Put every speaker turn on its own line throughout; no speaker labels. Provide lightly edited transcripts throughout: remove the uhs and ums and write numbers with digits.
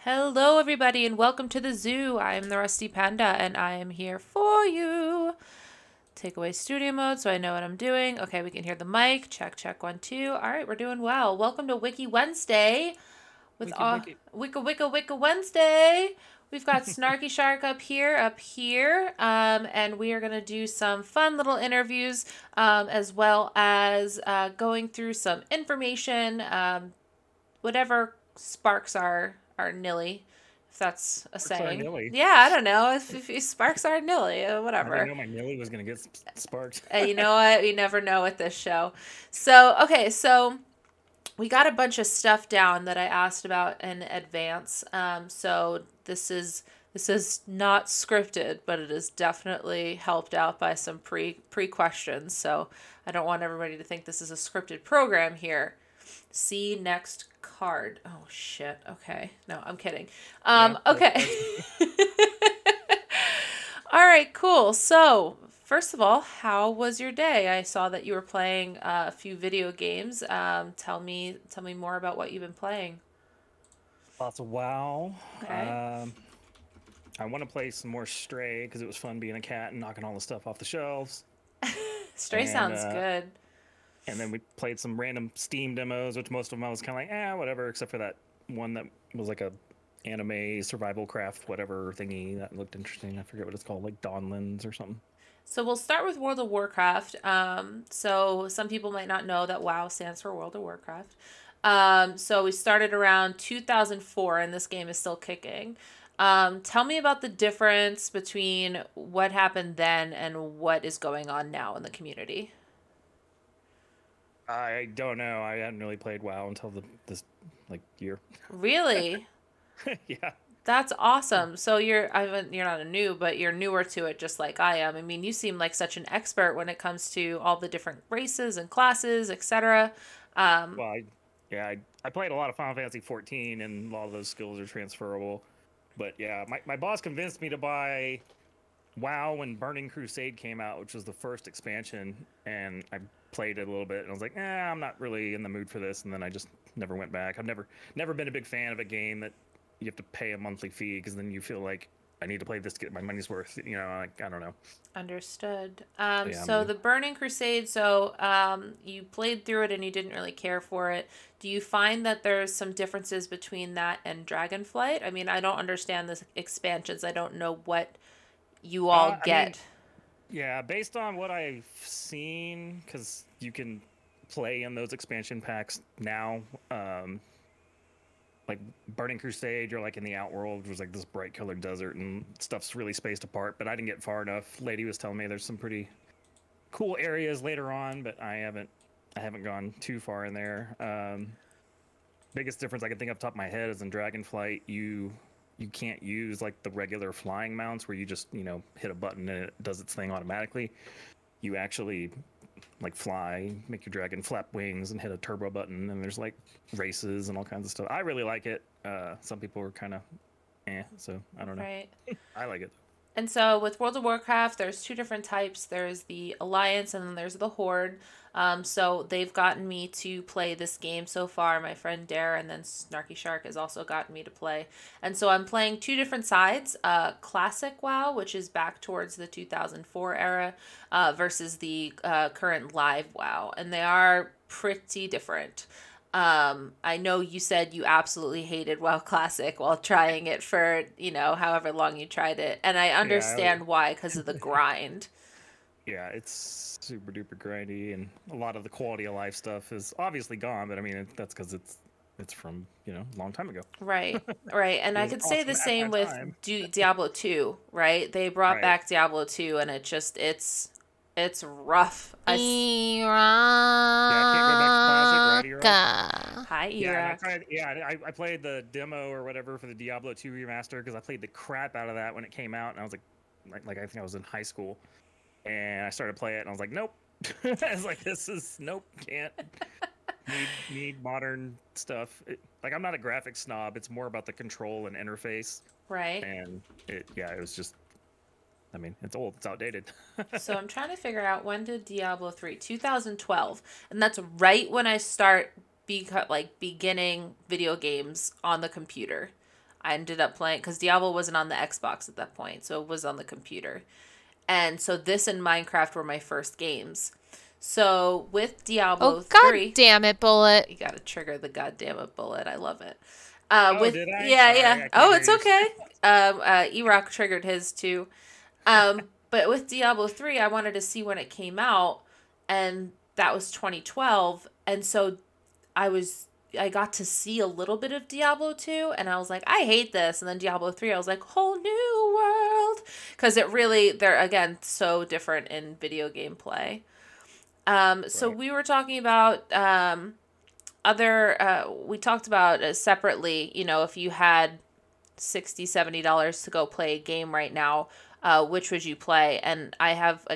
Hello, everybody, and welcome to the zoo. I am the Rusty Panda, and I am here for you. Take away studio mode so I know what I'm doing. Okay, we can hear the mic. Check, check, 1, 2. All right, we're doing well. Welcome to Wiki Wednesday with Wiki Wednesday. We've got Snarky Shark up here, and we are going to do some fun little interviews as well as going through some information, whatever sparks our nilly, if that's a saying. Yeah, I don't know. If sparks are nilly, whatever.
I didn't know my nilly was going to get sparked.
You know what? You never know with this show. So, okay, so we got a bunch of stuff down that I asked about in advance. So this is not scripted, but it is definitely helped out by some pre questions. So I don't want everybody to think this is a scripted program here. See next card. Oh shit. Okay. No, I'm kidding. Okay. All right, cool. So first of all, how was your day? I saw that you were playing a few video games. Tell me more about what you've been playing.
Lots of WoW.
Okay.
I want to play some more Stray because it was fun being a cat and knocking all the stuff off the shelves.
Stray sounds good.
And then we played some random Steam demos, which most of them I was kind of like, whatever, except for that one that was like a anime survival craft, whatever thingy that looked interesting. I forget what it's called, like Dawnlands or something.
So we'll start with World of Warcraft. So some people might not know that WoW stands for World of Warcraft. So we started around 2004, and this game is still kicking. Tell me about the difference between what happened then and what is going on now in the community.
I don't know. I hadn't really played WoW until this year.
Really?
Yeah.
That's awesome. So you're not a new, but you're newer to it just like I am. I mean, you seem like such an expert when it comes to all the different races and classes, etc.
Well, I played a lot of Final Fantasy 14, and a lot of those skills are transferable. But yeah, my boss convinced me to buy WoW when Burning Crusade came out, which was the first expansion, and I played it a little bit, and I was like, I'm not really in the mood for this, and then I just never went back. I've never been a big fan of a game that you have to pay a monthly fee, because then you feel like I need to play this to get my money's worth. You know, like, I don't know.
Understood. So the Burning Crusade, you played through it and you didn't really care for it. Do you find that there's some differences between that and Dragonflight? I mean, I don't understand the expansions. I don't know what you all get.
Yeah, based on what I've seen, because you can play in those expansion packs now. Like Burning Crusade, you're like in the Outworld, which was like this bright colored desert, and stuff's really spaced apart, but I didn't get far enough. Lady was telling me there's some pretty cool areas later on, but I haven't gone too far in there. Biggest difference I can think off the top of my head is in Dragonflight, you can't use like the regular flying mounts where you just, hit a button and it does its thing automatically. You actually like fly, make your dragon flap wings and hit a turbo button, and there's like races and all kinds of stuff. I really like it. Some people are kind of so I don't know.
Right.
I like it.
And so with World of Warcraft, there's two different types. There's the Alliance and then there's the Horde. So they've gotten me to play this game so far. My friend Dare and then Snarky Shark has also gotten me to play. And so I'm playing two different sides. Classic WoW, which is back towards the 2004 era, versus the current live WoW. And they are pretty different. I know you said you absolutely hated WoW Classic while trying it for, however long you tried it. And I understand why, because of the grind.
Yeah, it's super duper grindy, and a lot of the quality of life stuff is obviously gone, but I mean, that's because it's from, a long time ago.
Right, right. And I could say the same with Diablo 2, right? They brought back Diablo 2, and it's rough.
Yeah, I can't go back to classic, right?
Hi, Era.
I played the demo or whatever for the Diablo 2 remaster because I played the crap out of that when it came out, and I was like I think I was in high school, and I started playing it, and I was like, nope. I was like, nope, can't. Need modern stuff. I'm not a graphics snob. It's more about the control and interface.
Right.
And it was just. I mean, it's old. It's outdated.
So I'm trying to figure out, when did Diablo 3? 2012. And that's right when I start beginning video games on the computer. I ended up playing because Diablo wasn't on the Xbox at that point, so it was on the computer. And so this and Minecraft were my first games. So with Diablo
Oh, God
3,
damn it, Bullet.
you gotta trigger the goddamn it bullet. I love it.
Oh, did I? Sorry, I couldn't
Oh,
hear
it's
you.
okay. E-Rock triggered his too. But with Diablo 3, I wanted to see when it came out, and that was 2012. And so I got to see a little bit of Diablo 2, and I was like, I hate this. And then Diablo 3, I was like, whole new world. Because it really, they're, again, so different in video game play. So
Right.
we were talking about we talked about separately, you know, if you had $60, $70 to go play a game right now, which would you play? And I have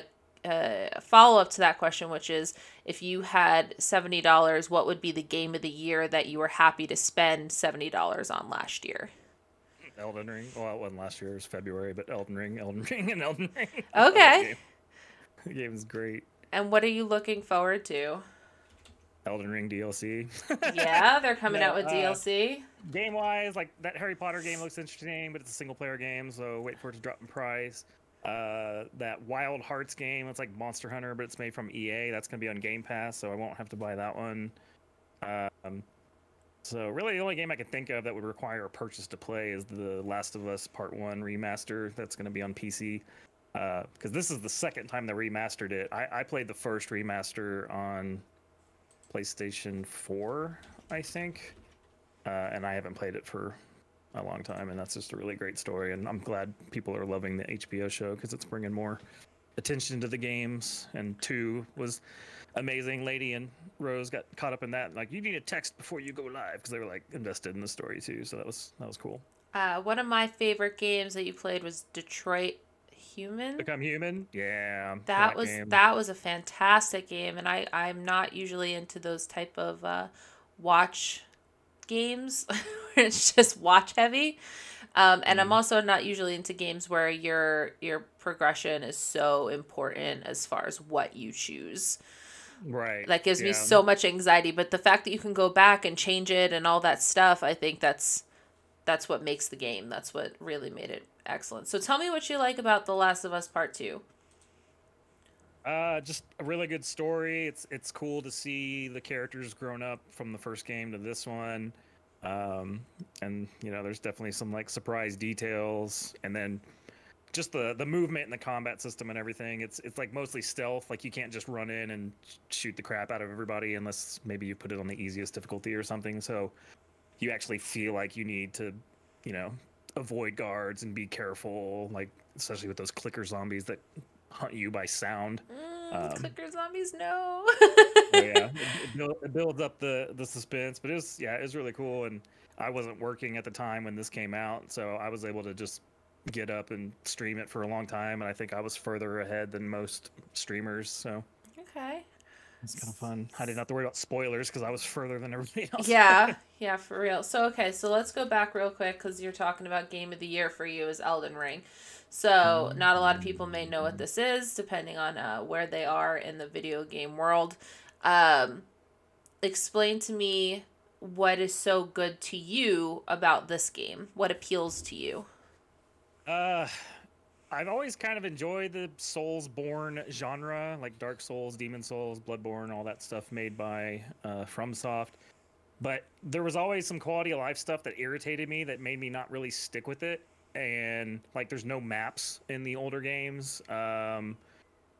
a follow-up to that question, which is, if you had $70, what would be the game of the year that you were happy to spend $70 on last year?
Elden Ring. Well, it wasn't last year. It was February, but Elden Ring, and Elden Ring. I love that
Okay.
game. The game is great.
And what are you looking forward to?
Elden Ring DLC.
Yeah, they're coming
No,
out with DLC.
Game-wise, like that Harry Potter game looks interesting, but it's a single-player game, so wait for it to drop in price. That Wild Hearts game, it's like Monster Hunter, but it's made from EA. That's gonna be on Game Pass, so I won't have to buy that one. So really, the only game I can think of that would require a purchase to play is The Last of Us Part 1 remaster. That's gonna be on PC. Because this is the second time they remastered it. I played the first remaster on PlayStation 4, I think, and I haven't played it for a long time, and that's just a really great story, and I'm glad people are loving the HBO show because it's bringing more attention to the games. And 2 was amazing. Lady and Rose got caught up in that, like, you need a text before you go live, because they were like invested in the story too, so that was cool.
One of my favorite games that you played was Detroit Human.
Become Human, yeah,
That
game.
was a fantastic game, and I'm not usually into those type of watch games where it's just watch heavy. And I'm also not usually into games where your progression is so important as far as what you choose.
Right.
That gives me so much anxiety. But the fact that you can go back and change it and all that stuff, I think that's what makes the game. That's what really made it excellent. So tell me what you like about The Last of Us Part 2.
Just a really good story. It's cool to see the characters grown up from the first game to this one. And you know, there's definitely some like surprise details, and then just the movement and the combat system and everything. It's like mostly stealth. Like, you can't just run in and shoot the crap out of everybody unless maybe you put it on the easiest difficulty or something. So you actually feel like you need to, you know, avoid guards and be careful, like especially with those clicker zombies that hunt you by sound.
Clicker zombies, no.
Yeah, it builds up the suspense, but it was really cool. And I wasn't working at the time when this came out, so I was able to just get up and stream it for a long time, and I think I was further ahead than most streamers, so
Okay.
it's kind of fun. I didn't have to worry about spoilers because I was further than everybody else.
Yeah, for real. So, okay, so let's go back real quick because you're talking about game of the year for you is Elden Ring. So, not a lot of people may know what this is, depending on where they are in the video game world. Explain to me what is so good to you about this game. What appeals to you?
I've always kind of enjoyed the Soulsborne genre, like Dark Souls, Demon Souls, Bloodborne, all that stuff made by FromSoft. But there was always some quality of life stuff that irritated me that made me not really stick with it. And like, there's no maps in the older games.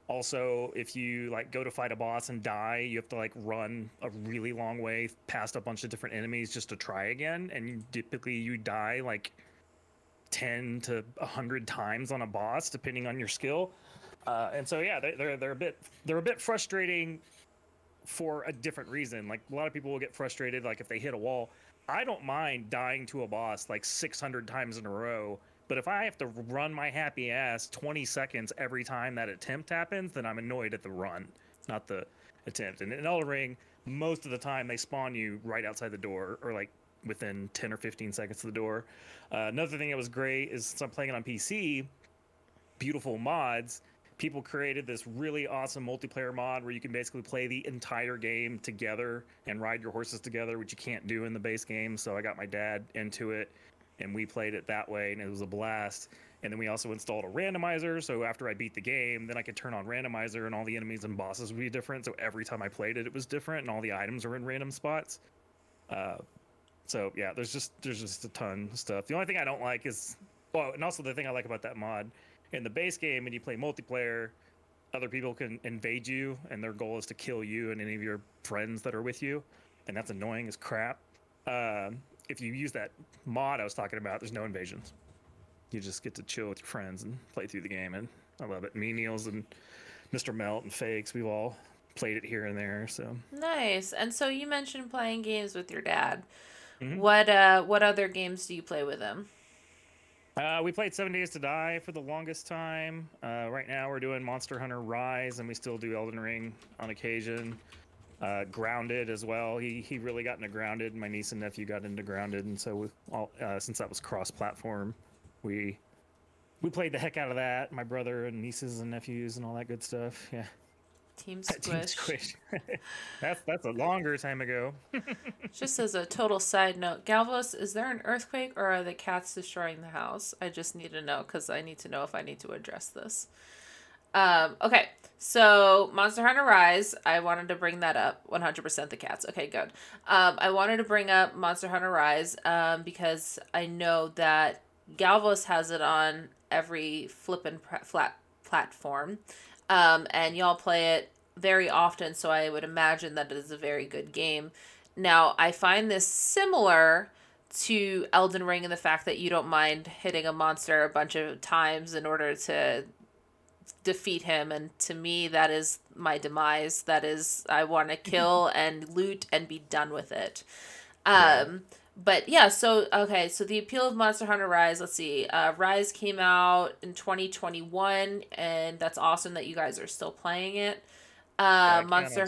Also, if you like go to fight a boss and die, you have to like run a really long way past a bunch of different enemies just to try again. And typically you die like 10 to 100 times on a boss, depending on your skill. And so yeah, they're a bit frustrating for a different reason. Like, a lot of people will get frustrated like if they hit a wall. I don't mind dying to a boss like 600 times in a row, but if I have to run my happy ass 20 seconds every time that attempt happens, then I'm annoyed at the run, not the attempt. And in Elden Ring, most of the time they spawn you right outside the door, or like within 10 or 15 seconds of the door. Another thing that was great is, since I'm playing it on PC, beautiful mods. People created this really awesome multiplayer mod where you can basically play the entire game together and ride your horses together, which you can't do in the base game. So I got my dad into it, and we played it that way, and it was a blast. And then we also installed a randomizer, so after I beat the game, then I could turn on randomizer, and all the enemies and bosses would be different. So every time I played it, it was different, and all the items are in random spots. So yeah, there's just a ton of stuff. The only thing I don't like is, well, and also the thing I like about that mod, in the base game, when you play multiplayer, other people can invade you, and their goal is to kill you and any of your friends that are with you, and that's annoying as crap. If you use that mod I was talking about, there's no invasions. You just get to chill with your friends and play through the game, and I love it. Me, Niels, and Mr. Melt and Fakes, we've all played it here and there. So
Nice. And so you mentioned playing games with your dad.
mm-hmm.
What other games do you play with him?
We played 7 Days to Die for the longest time. Right now we're doing Monster Hunter Rise, and we still do Elden Ring on occasion. Grounded as well. He really got into Grounded. My niece and nephew got into Grounded, and so since that was cross-platform, we played the heck out of that. My brother and nieces and nephews and all that good stuff. Yeah.
Team Squish.
That's a longer time ago.
Just as a total side note, Galvos, is there an earthquake or are the cats destroying the house? I just need to know because I need to know if I need to address this. Okay, so Monster Hunter Rise, I wanted to bring that up. 100% the cats. Okay, good. I wanted to bring up Monster Hunter Rise because I know that Galvos has it on every flippin' flat platform. And y'all play it very often, so I would imagine that it is a very good game. Now, I find this similar to Elden Ring in the fact that you don't mind hitting a monster a bunch of times in order to defeat him, and to me, that is my demise. That is, I want to kill and loot and be done with it. But yeah, so the appeal of Monster Hunter Rise, let's see. Rise came out in 2021, and that's awesome that you guys are still playing it. Monster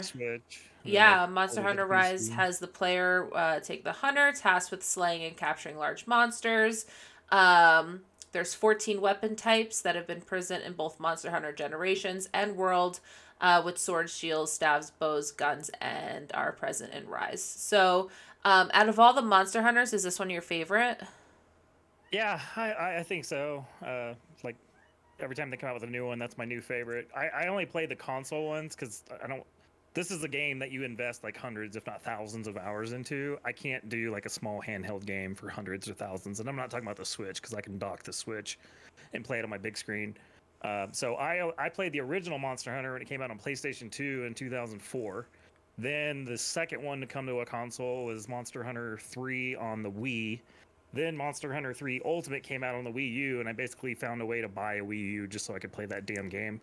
Hunter Rise has the player take the hunter, tasked with slaying and capturing large monsters. There's 14 weapon types that have been present in both Monster Hunter Generations and World, with swords, shields, staves, bows, guns, and are present in Rise. So, out of all the Monster Hunters, is this one your favorite?
Yeah, I think so. Like, every time they come out with a new one, that's my new favorite. I only play the console ones because I don't... This is a game that you invest like hundreds, if not thousands of hours into. I can't do like a small handheld game for hundreds or thousands. And I'm not talking about the Switch because I can dock the Switch and play it on my big screen. So I played the original Monster Hunter when it came out on PlayStation 2 in 2004. Then the second one to come to a console was Monster Hunter 3 on the Wii. Then Monster Hunter 3 Ultimate came out on the Wii U, and I basically found a way to buy a Wii U just so I could play that damn game.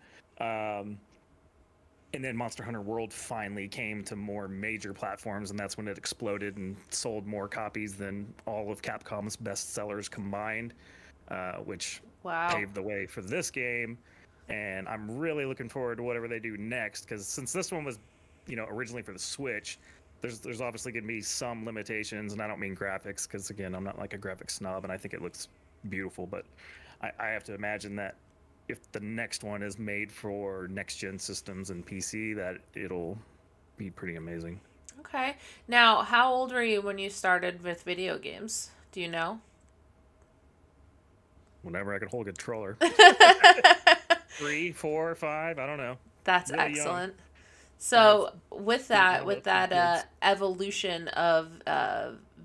And then Monster Hunter World finally came to more major platforms, and that's when it exploded and sold more copies than all of Capcom's best sellers combined, which paved the way for this game. And I'm really looking forward to whatever they do next, because since this one was, originally for the Switch, there's obviously going to be some limitations, and I don't mean graphics, because again, I'm not like a graphics snob, and I think it looks beautiful, but I have to imagine that if the next one is made for next-gen systems and PC, that it'll be pretty amazing.
Okay. Now, how old were you when you started with video games? Do you know?
Whenever I could hold a controller. 3, 4, 5, I don't know.
That's
really
excellent.
Young.
So with that evolution of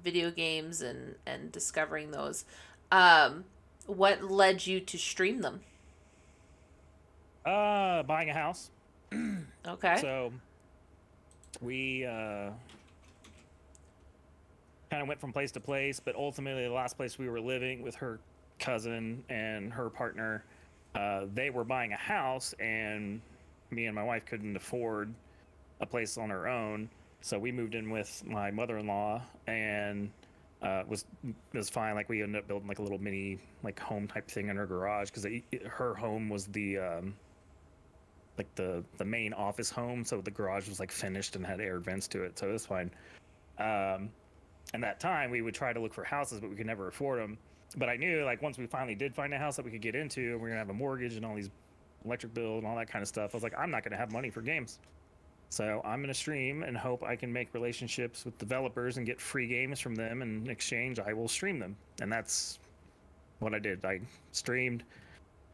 video games and discovering those, what led you to stream them?
Buying a house.
Okay.
So we kind of went from place to place, but ultimately the last place we were living with her cousin and her partner, they were buying a house, and me and my wife couldn't afford a place on our own, so we moved in with my mother-in-law, and was fine. Like, we ended up building like a little mini like home type thing in her garage, because her home was the like the main office home, so the garage was like finished and had air vents to it, so it was fine. And that time we would try to look for houses, but we could never afford them. But I knew, like, once we finally did find a house that we could get into, and we're gonna have a mortgage and all these electric bill and all that kind of stuff, I was like, I'm not gonna have money for games. So I'm going to stream and hope I can make relationships with developers and get free games from them. And in exchange, I will stream them. And that's what I did. I streamed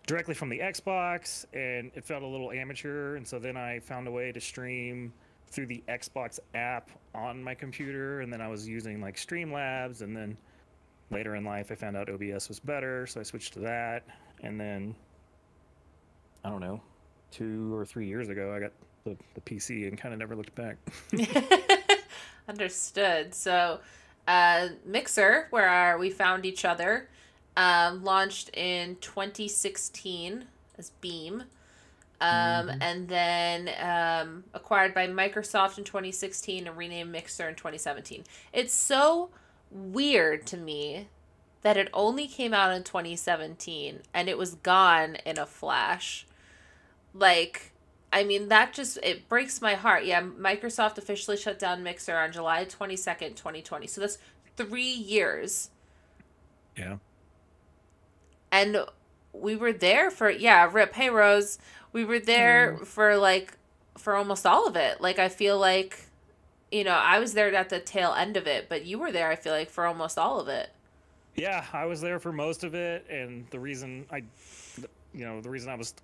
directly from the Xbox, and it felt a little amateur. And so then I found a way to stream through the Xbox app on my computer. And then I was using like Streamlabs. And then later in life, I found out OBS was better. So I switched to that. And then, I don't know, 2 or 3 years ago, I got the PC and kind of never looked back.
Understood. So, Mixer, where we found each other, launched in 2016 as Beam, and then acquired by Microsoft in 2016 and renamed Mixer in 2017. It's so weird to me that it only came out in 2017 and it was gone in a flash. Like, I mean, that just, it breaks my heart. Yeah, Microsoft officially shut down Mixer on July 22nd, 2020. So that's 3 years.
Yeah.
And we were there for, yeah, rip. Hey, Rose. We were there for almost all of it. Like, I feel like, I was there at the tail end of it, but you were there, I feel like, for almost all of it.
Yeah, I was there for most of it. And the reason I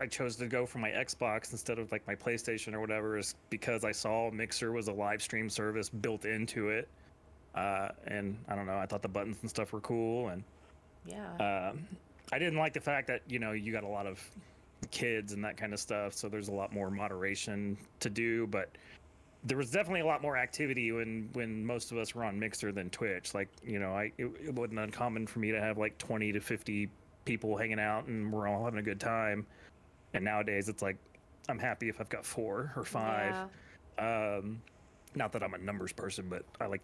chose to go for my Xbox instead of like my PlayStation or whatever is because I saw Mixer was a live stream service built into it. And I don't know, I thought the buttons and stuff were cool. And
yeah,
I didn't like the fact that, you got a lot of kids and that kind of stuff. So there's a lot more moderation to do, but there was definitely a lot more activity when most of us were on Mixer than Twitch. Like, it wasn't uncommon for me to have like 20 to 50 people hanging out and we're all having a good time. And nowadays it's like I'm happy if I've got 4 or 5. Yeah. Not that I'm a numbers person, but I like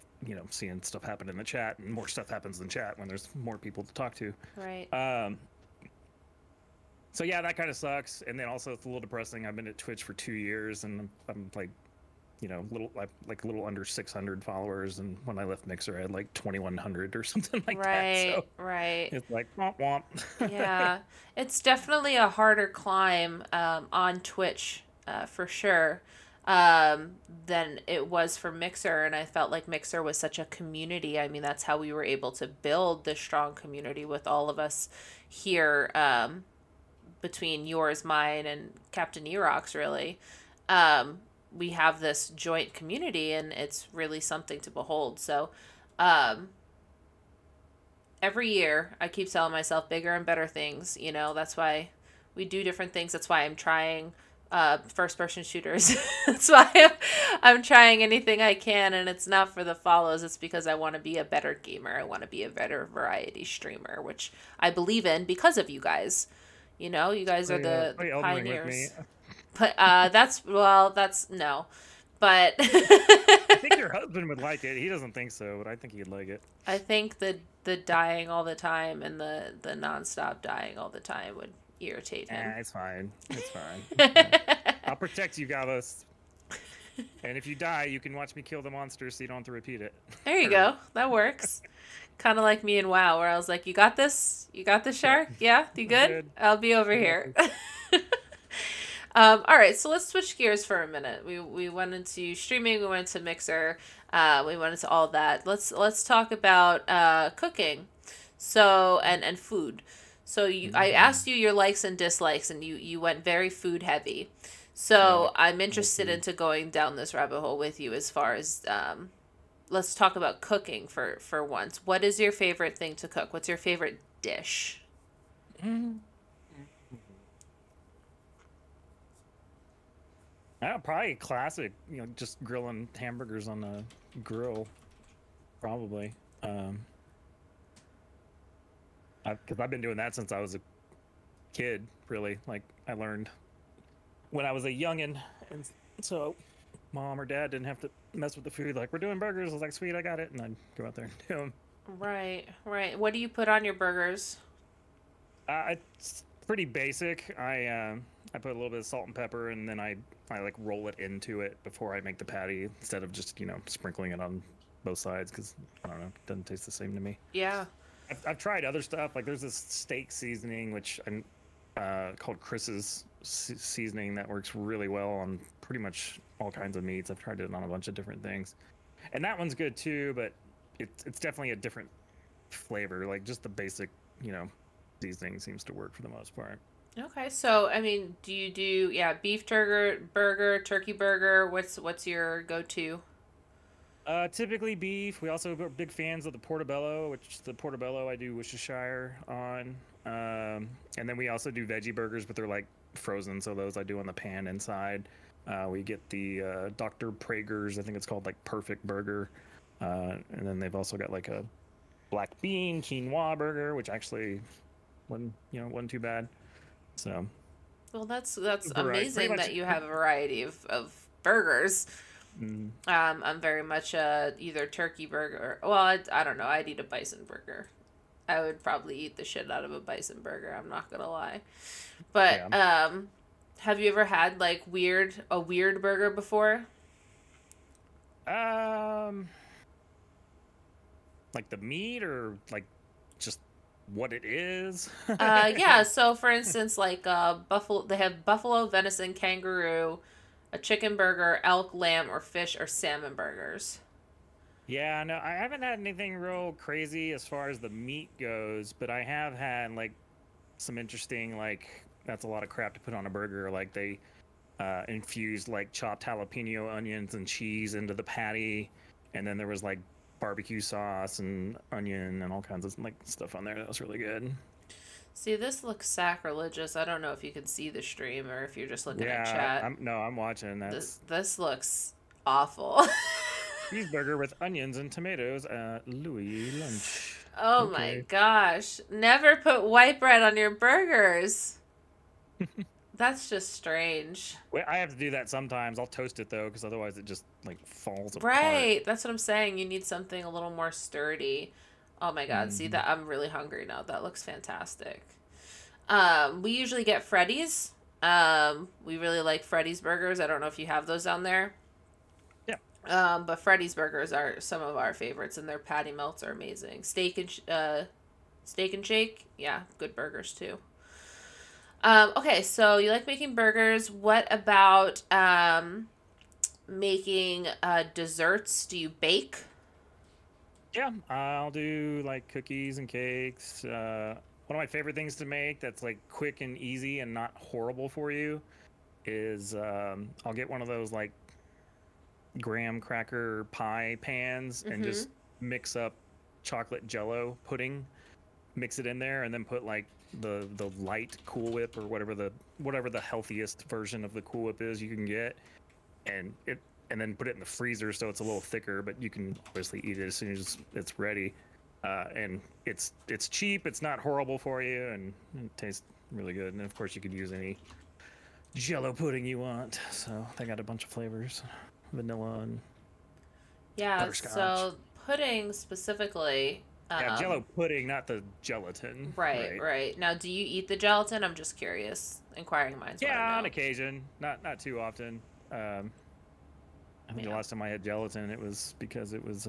seeing stuff happen in the chat, and more stuff happens in chat when there's more people to talk to.
Right.
So yeah, that kind of sucks. And then also it's a little depressing. I've been at Twitch for 2 years and I'm like a little under 600 followers, and when I left Mixer I had like 2100 or something like that. So
right.
it's like womp womp.
Yeah, it's definitely a harder climb on Twitch for sure than it was for Mixer, and I felt like Mixer was such a community. I mean, that's how we were able to build this strong community with all of us here, between yours, mine, and Captain Erox, really. We have this joint community, and it's really something to behold. So every year I keep telling myself bigger and better things. That's why we do different things. That's why I'm trying first-person shooters. That's why I'm trying anything I can, and it's not for the follows. It's because I want to be a better gamer. I want to be a better variety streamer, which I believe in because of you guys. You guys are the pioneers. But that's no. But
I think your husband would like it. He doesn't think so, but I think he'd like it.
I think the dying all the time and the nonstop dying all the time would irritate him.
It's fine. It's fine. Yeah. I'll protect you, Gavos. And if you die, you can watch me kill the monster so you don't have to repeat it.
There you go. That works. Kind of like me in WoW, where I was like, you got this? You got this, Shark? Yeah? You good? I'll be over here. All right, so let's switch gears for a minute. We went into streaming, we went to Mixer, we went into all that. Let's talk about cooking, so and food. So I asked you your likes and dislikes, and you went very food heavy. So I'm interested into going down this rabbit hole with you as far as let's talk about cooking for once. What is your favorite thing to cook? What's your favorite dish?
Probably classic, just grilling hamburgers on the grill, probably. Because I've been doing that since I was a kid, really. Like, I learned when I was a youngin', and so mom or dad didn't have to mess with the food. Like, we're doing burgers. I was like, sweet, I got it. And I'd go out there and do them.
Right. What do you put on your burgers?
It's pretty basic. I put a little bit of salt and pepper, and then I like roll it into it before I make the patty instead of just sprinkling it on both sides, because I don't know, it doesn't taste the same to me.
Yeah.
I've tried other stuff. Like, there's this steak seasoning which I'm called Chris's seasoning that works really well on pretty much all kinds of meats. I've tried it on a bunch of different things, and that one's good too. But it's definitely a different flavor. Like just the basic, seasoning seems to work for the most part.
Okay, so I mean, do you do beef burger, turkey burger? What's your go-to?
Typically beef. We also are big fans of the portobello, which the portobello I do Worcestershire on. And then we also do veggie burgers, but they're like frozen, so those I do on the pan inside. We get the Dr. Prager's, I think it's called like Perfect Burger. And then they've also got like a black bean quinoa burger, which actually wasn't too bad. So,
Well, that's
pretty
amazing
much.
that you have a variety of burgers.
Mm,
I'm very much either turkey burger. Well, I don't know. I'd eat a bison burger. I would probably eat the shit out of a bison burger. I'm not gonna lie. But
yeah.
have you ever had like a weird burger before?
Um, like the meat or like just what it is?
Yeah. So for instance, like buffalo, they have buffalo, venison, kangaroo, a chicken burger, elk, lamb, or fish or salmon burgers.
Yeah, no, I haven't had anything real crazy as far as the meat goes, but I have had like some interesting like that's a lot of crap to put on a burger. Like they infused like chopped jalapeno onions and cheese into the patty, and then there was like barbecue sauce and onion and all kinds of like stuff on there. That was really good.
See, this looks sacrilegious. I don't know if you can see the stream or if you're just looking at
Yeah,
chat.
I'm watching.
This looks awful.
Cheeseburger with onions and tomatoes at Louis lunch.
Oh my
Okay.
gosh. Never put white bread on your burgers. That's just strange.
Well, I have to do that sometimes. I'll toast it though, because otherwise it just like falls apart.
Right. That's what I'm saying. You need something a little more sturdy. Oh my God. See
Hmm.
that I'm really hungry now. That looks fantastic. We usually get Freddy's. We really like Freddy's burgers. I don't know if you have those down there.
Yeah.
But Freddy's burgers are some of our favorites, and their patty melts are amazing. Steak and shake, yeah, good burgers too. Okay, so you like making burgers. What about making desserts? Do you bake?
Yeah, I'll do like cookies and cakes. One of my favorite things to make that's like quick and easy and not horrible for you is I'll get one of those like graham cracker pie pans and
Mm-hmm.
just mix up chocolate jello pudding, mix it in there, and then put like the light Cool Whip or whatever the healthiest version of the Cool Whip is you can get, and then put it in the freezer so it's a little thicker, but you can obviously eat it as soon as it's ready. And it's cheap, it's not horrible for you, and it tastes really good. And of course, you could use any Jello pudding you want. So they got a bunch of flavors, vanilla and
Yeah,
butterscotch.
so pudding specifically.
Yeah, Jello pudding, not the gelatin.
Right,
Right.
right. Now, do you eat the gelatin? I'm just curious. Inquiring minds want to
Yeah, on
know.
occasion, not too often. I think the
Yeah.
last time I had gelatin, it was because it was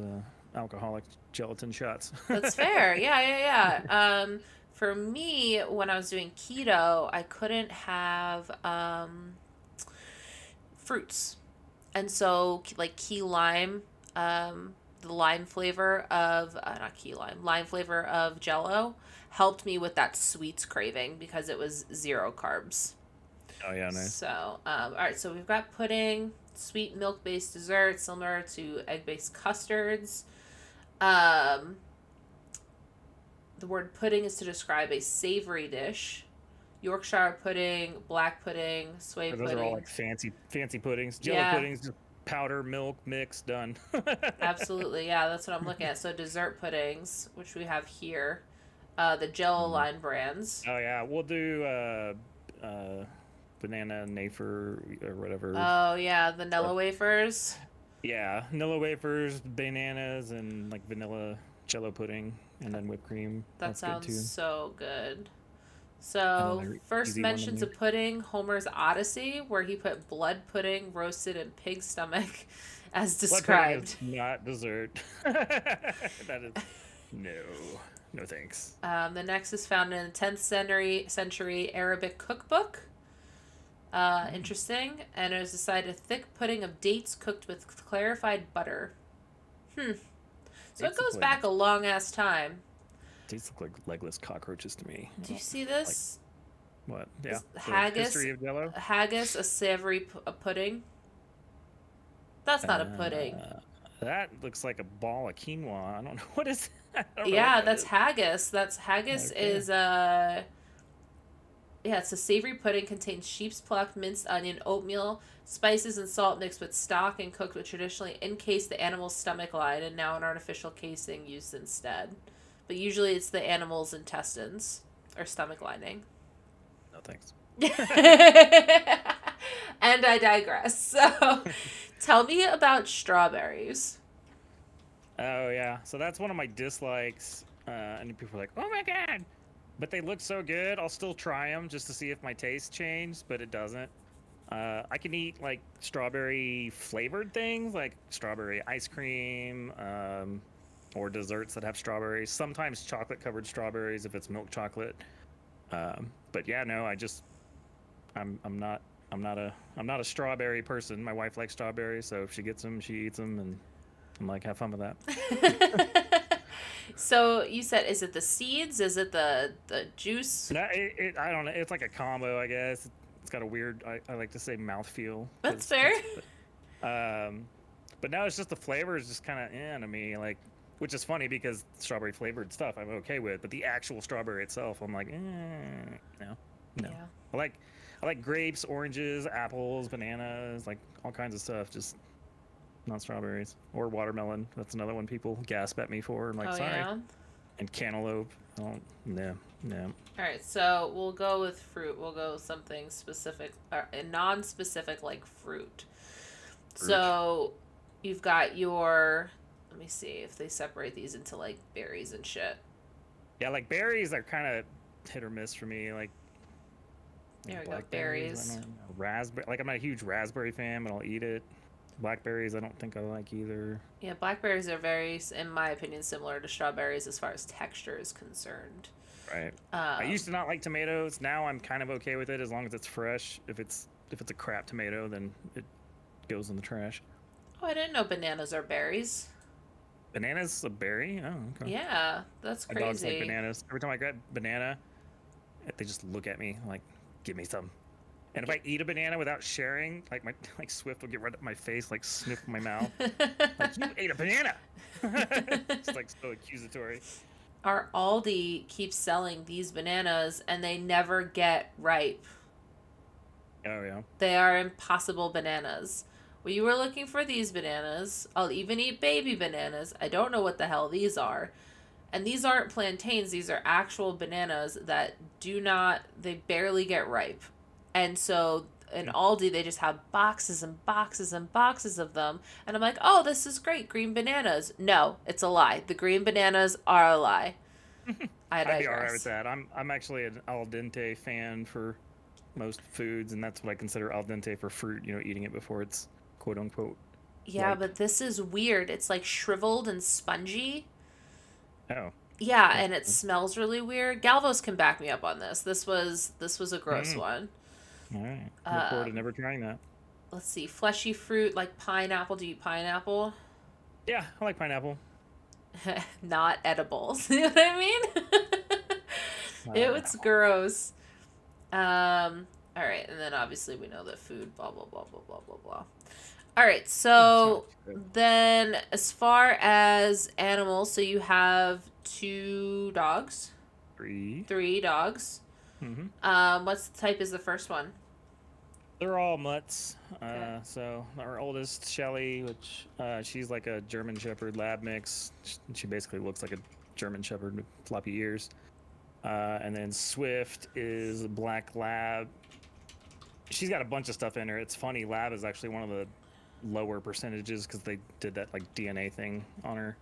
alcoholic gelatin shots.
That's fair. Yeah, yeah, yeah. For me, when I was doing keto, I couldn't have fruits, and so like key lime, the lime flavor of not key lime, lime flavor of Jello helped me with that sweets craving because it was zero carbs.
Oh yeah, nice.
So, all right. So we've got pudding, sweet milk based dessert similar to egg based custards. Um, the word pudding is to describe a savory dish. Yorkshire pudding, black pudding, sway
Those are all
pudding.
like fancy puddings. Jello
Yeah,
puddings, just powder, milk, mix, done.
absolutely. Yeah, that's what I'm looking at. So dessert puddings, which we have here, the Jello
Mhm.
line brands.
Oh yeah, we'll do banana nafer or whatever.
Oh yeah,
Uh,
vanilla wafers.
yeah, vanilla wafers, bananas, and like vanilla Jello pudding, and then whipped cream.
That
That's good
sounds
too.
so good.
Another
So, first
easy one to
mentions of
make.
pudding, Homer's Odyssey, where he put blood pudding roasted in pig stomach as
Blood pudding is
described.
not dessert. That is no, no thanks.
The next is found in the 10th century Arabic cookbook. Interesting. And it was decided a thick pudding of dates cooked with clarified butter. So
Dates
it goes
look
back a long ass time.
Dates look like legless cockroaches to me.
Do you see this?
Like, what? Yeah. The
Haggis.
history of Jello.
Haggis, a savory a pudding. That's not a pudding.
That looks like a ball of quinoa. I don't know what is. I don't know
Yeah,
what that
that's
is.
haggis. That's haggis
Okay.
is yeah, it's a savory pudding, contains sheep's pluck, minced onion, oatmeal, spices, and salt mixed with stock and cooked with traditionally encased the animal's stomach line and now an artificial casing used instead. But usually it's the animal's intestines or stomach lining.
No thanks.
And I digress. So tell me about strawberries.
Oh yeah, so that's one of my dislikes. And people are like, "Oh my god!" But they look so good. I'll still try them just to see if my taste changed, but it doesn't. I can eat like strawberry flavored things, like strawberry ice cream, or desserts that have strawberries. Sometimes chocolate covered strawberries if it's milk chocolate. But yeah, no, I'm not a strawberry person. My wife likes strawberries, so if she gets them, she eats them, and I'm like, have fun with that.
So you said, is it the seeds? Is it the juice?
No, I don't know. It's like a combo, I guess. It's got a weird, I like to say, mouthfeel.
That's fair.
But no, it's just the flavor is just kind of to me, like, which is funny because strawberry flavored stuff I'm okay with, but the actual strawberry itself, I'm like, no.
Yeah.
I like grapes, oranges, apples, bananas, like all kinds of stuff. Just not strawberries or watermelon. That's another one people gasp at me for. I'm like,
Oh,
sorry.
yeah?
And cantaloupe. Oh, no.
All right, so we'll go with fruit. We'll go with something specific, or non-specific, like fruit. So you've got your, let me see if they separate these into like berries and shit.
Yeah, like berries are kind of hit or miss for me. Like,
There we go,
blackberries,
berries.
I don't know. Raspberry. Like, I'm not a huge raspberry fan, but I'll eat it. Blackberries, I don't think I like either.
Yeah, blackberries are very, in my opinion, similar to strawberries as far as texture is concerned.
Right. I used to not like tomatoes. Now I'm kind of okay with it as long as it's fresh. If it's a crap tomato, then it goes in the trash.
Oh, I didn't know bananas are berries.
Banana's a berry? Oh, okay.
Yeah, that's
My dogs like
crazy.
bananas. Every time I grab banana, they just look at me like, give me some. And if I eat a banana without sharing, like Swift will get right up my face, like sniff my mouth. Like, you ate a banana. It's like so accusatory.
Our Aldi keeps selling these bananas and they never get ripe.
Oh yeah.
They are impossible bananas. Well, you were looking for these bananas. I'll even eat baby bananas. I don't know what the hell these are. And these aren't plantains. These are actual bananas that they barely get ripe. And so in Aldi, they just have boxes and boxes and boxes of them. And I'm like, oh, this is great. Green bananas. No, it's a lie. The green bananas are a lie.
I'd be all right with that. I'm actually an al dente fan for most foods, and that's what I consider al dente for fruit. You know, eating it before it's quote unquote.
Yeah,
ripe.
but this is weird. It's like shriveled and spongy.
Oh.
Yeah, and it smells really weird. Galvos can back me up on this. This was a gross one.
All right. Look forward to never trying that.
Let's see. Fleshy fruit like pineapple. Do you eat pineapple?
Yeah, I like pineapple.
Not edible. You know what I mean? It's gross. All right, and then obviously we know that food, blah, blah, blah, blah, blah, blah, blah. All right, so then as far as animals, so you have 2 dogs.
3.
3 dogs.
Mm-hmm.
What type is the first one?
They're all mutts.
Okay.
So our oldest, Shelly, which she's like a German Shepherd lab mix. She basically looks like a German Shepherd with floppy ears. And then Swift is a black lab. She's got a bunch of stuff in her. It's funny, lab is actually one of the lower percentages because they did that like DNA thing on her.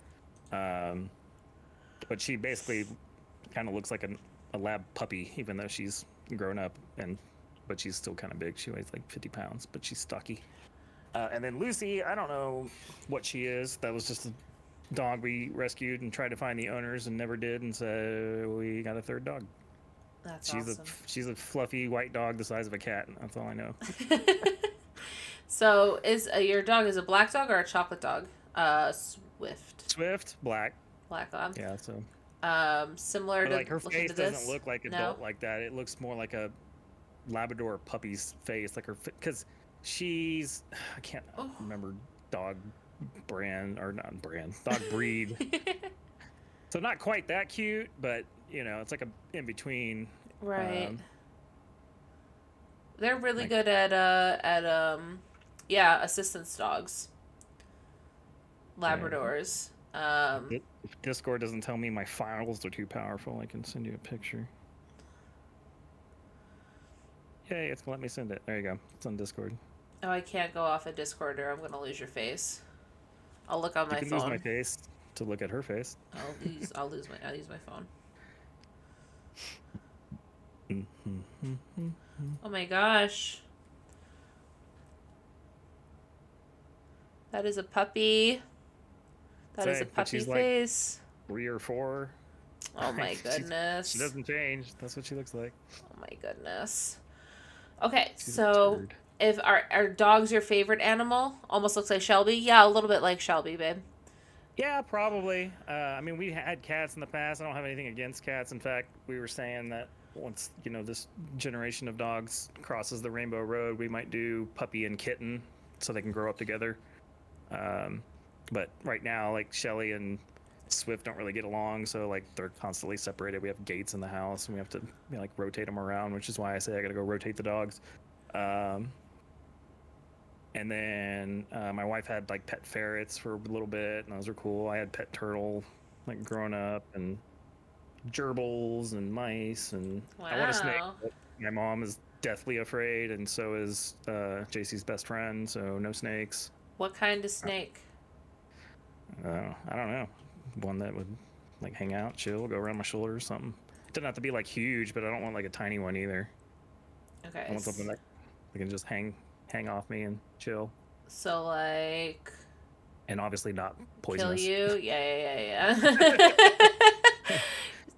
But she basically kind of looks like a lab puppy, even though she's grown up, but she's still kind of big. She weighs like 50 pounds, but she's stocky. And then Lucy, I don't know what she is. That was just a dog we rescued and tried to find the owners and never did, and so we got a 3rd dog.
That's
She's
awesome.
she's a fluffy white dog the size of a cat. That's all I know.
So is your dog is a black dog or a chocolate dog? Swift.
Swift, black.
Black dog.
Yeah, so.
Similar
But
to
like her
looking
face
to
doesn't
this.
look like
No.
adult like that. It looks more like a Labrador puppy's face, like her, because she's I can't
Oh.
remember dog brand or not brand dog breed. So not quite that cute, but you know, it's like a in between.
Right. They're really
Like,
good at yeah, assistance dogs.
yeah.
Labradors.
If Discord doesn't tell me my files are too powerful, I can send you a picture. Yay, it's gonna let me send it. There you go. It's on Discord.
Oh, I can't go off a Discord or I'm gonna lose your face. I'll look on
You
my
can
phone.
lose my face to look at her face.
I'll use my phone. Oh my gosh. That is a puppy. That is a puppy face.
Like 3 or 4.
Oh my goodness.
She doesn't change. That's what she looks like.
Oh my goodness. Okay,
She's
so if are dogs your favorite animal? Almost looks like Shelby. Yeah, a little bit like Shelby, babe.
Yeah, probably. I mean, we had cats in the past. I don't have anything against cats. In fact, we were saying that once, you know, this generation of dogs crosses the Rainbow Road, we might do puppy and kitten so they can grow up together. But right now, like Shelly and Swift don't really get along, so like they're constantly separated. We have gates in the house, and we have to, you know, like rotate them around, which is why I say I gotta go rotate the dogs. And then my wife had like pet ferrets for a little bit, and those are cool. I had pet turtle, like growing up, and gerbils and mice, and I want a snake. But my mom is deathly afraid, and so is JC's best friend. So no snakes.
What kind of snake?
I don't know. One that would like hang out, chill, go around my shoulder or something. It doesn't have to be like huge, but I don't want like a tiny one either.
Okay.
I want something that can just hang off me and chill.
So like.
And obviously not poisonous.
Kill you? Yeah.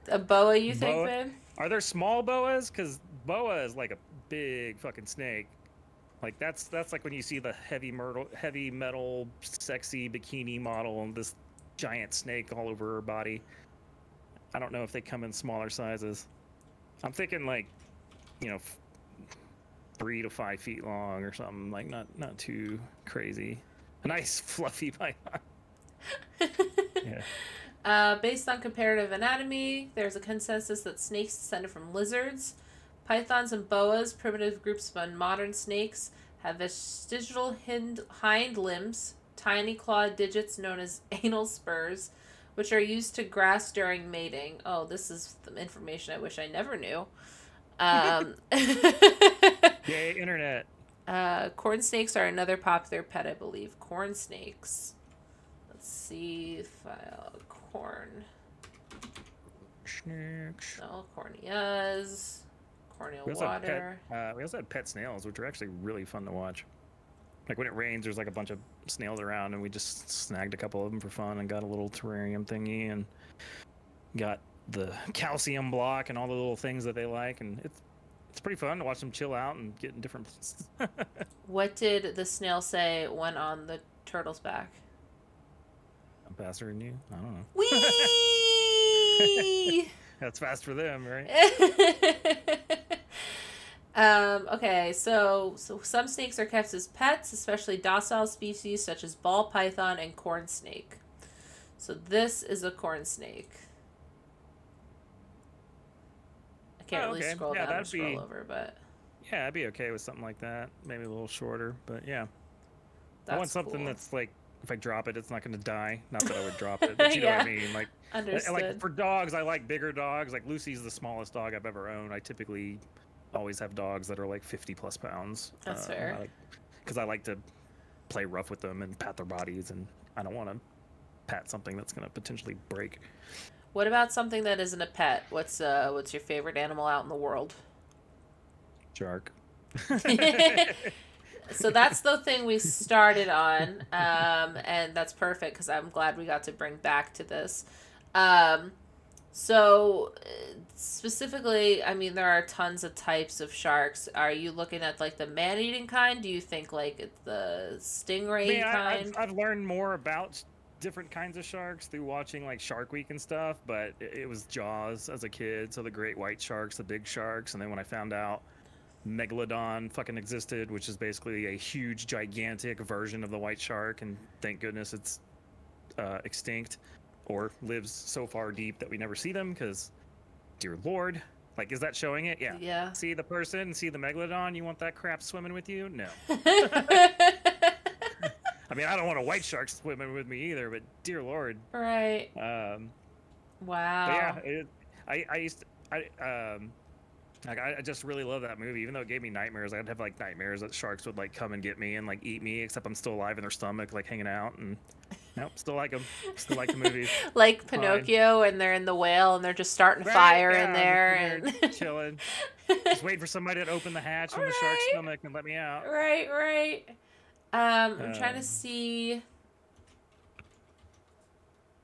A boa, you think, babe?
Are there small boas? Because boa is like a big fucking snake. Like that's like when you see the heavy metal, sexy bikini model and this giant snake all over her body. I don't know if they come in smaller sizes. I'm thinking like, you know, 3 to 5 feet long or something. Like not too crazy. A nice fluffy python.
Yeah. Based on comparative anatomy, there's a consensus that snakes descended from lizards. Pythons and boas, primitive groups among modern snakes, have vestigial hind limbs, tiny clawed digits known as anal spurs, which are used to grasp during mating. Oh, this is the information I wish I never knew.
Yay, internet.
Corn snakes are another popular pet, I believe. Corn snakes. Let's see. File. Corn.
Snakes.
No, corneas. Corneal water.
We also had pet snails, which are actually really fun to watch. Like when it rains, there's like a bunch of snails around, and we just snagged a couple of them for fun and got a little terrarium thingy and got the calcium block and all the little things that they like, and it's pretty fun to watch them chill out and get in different places.
What did the snail say when on the turtle's back?
I'm faster than you? I don't know.
Whee!
That's fast for them, right?
Okay, so some snakes are kept as pets, especially docile species such as ball python and corn snake. So this is a corn snake. I can't really scroll down or scroll over, but
yeah, I'd be okay with something like that. Maybe a little shorter, but yeah. I want something that's like, if I drop it, it's not going to die. Not that I would drop it, but you know what I mean. Like,
understood.
Like for dogs, I like bigger dogs. Like Lucy's the smallest dog I've ever owned. I typically always have dogs that are like 50+ pounds.
That's fair.
Because I like to play rough with them and pat their bodies, and I don't want to pat something that's going to potentially break.
What about something that isn't a pet? What's your favorite animal out in the world?
Shark.
So that's the thing we started on, and that's perfect because I'm glad we got to bring back to this. So, specifically, I mean, there are tons of types of sharks. Are you looking at like the man-eating kind? Do you think like it's the
I mean,
stingray
I've
kind?
I've learned more about different kinds of sharks through watching like Shark Week and stuff, but it was Jaws as a kid, so the great white sharks, the big sharks, and then when I found out Megalodon fucking existed, which is basically a huge, gigantic version of the white shark, and thank goodness it's extinct or lives so far deep that we never see them because, dear Lord, like, is that showing it? Yeah.
Yeah.
See the person, see the Megalodon, you want that crap swimming with you? No. I mean, I don't want a white shark swimming with me either, but dear Lord.
Right.
But yeah,
Wow.
I used to, like, I just really love that movie, even though it gave me nightmares. I'd have like nightmares that sharks would like come and get me and like eat me, except I'm still alive in their stomach, like hanging out. And nope, still like them. Still like the movies.
Like
Fine.
Pinocchio, and they're in the whale, and they're just starting a
Right?
fire in
Yeah, I'm just
there,
in there
and
chilling, just waiting for somebody to open the hatch from the shark's
right,
stomach and let me out.
right, right. I'm trying to
Um,
see.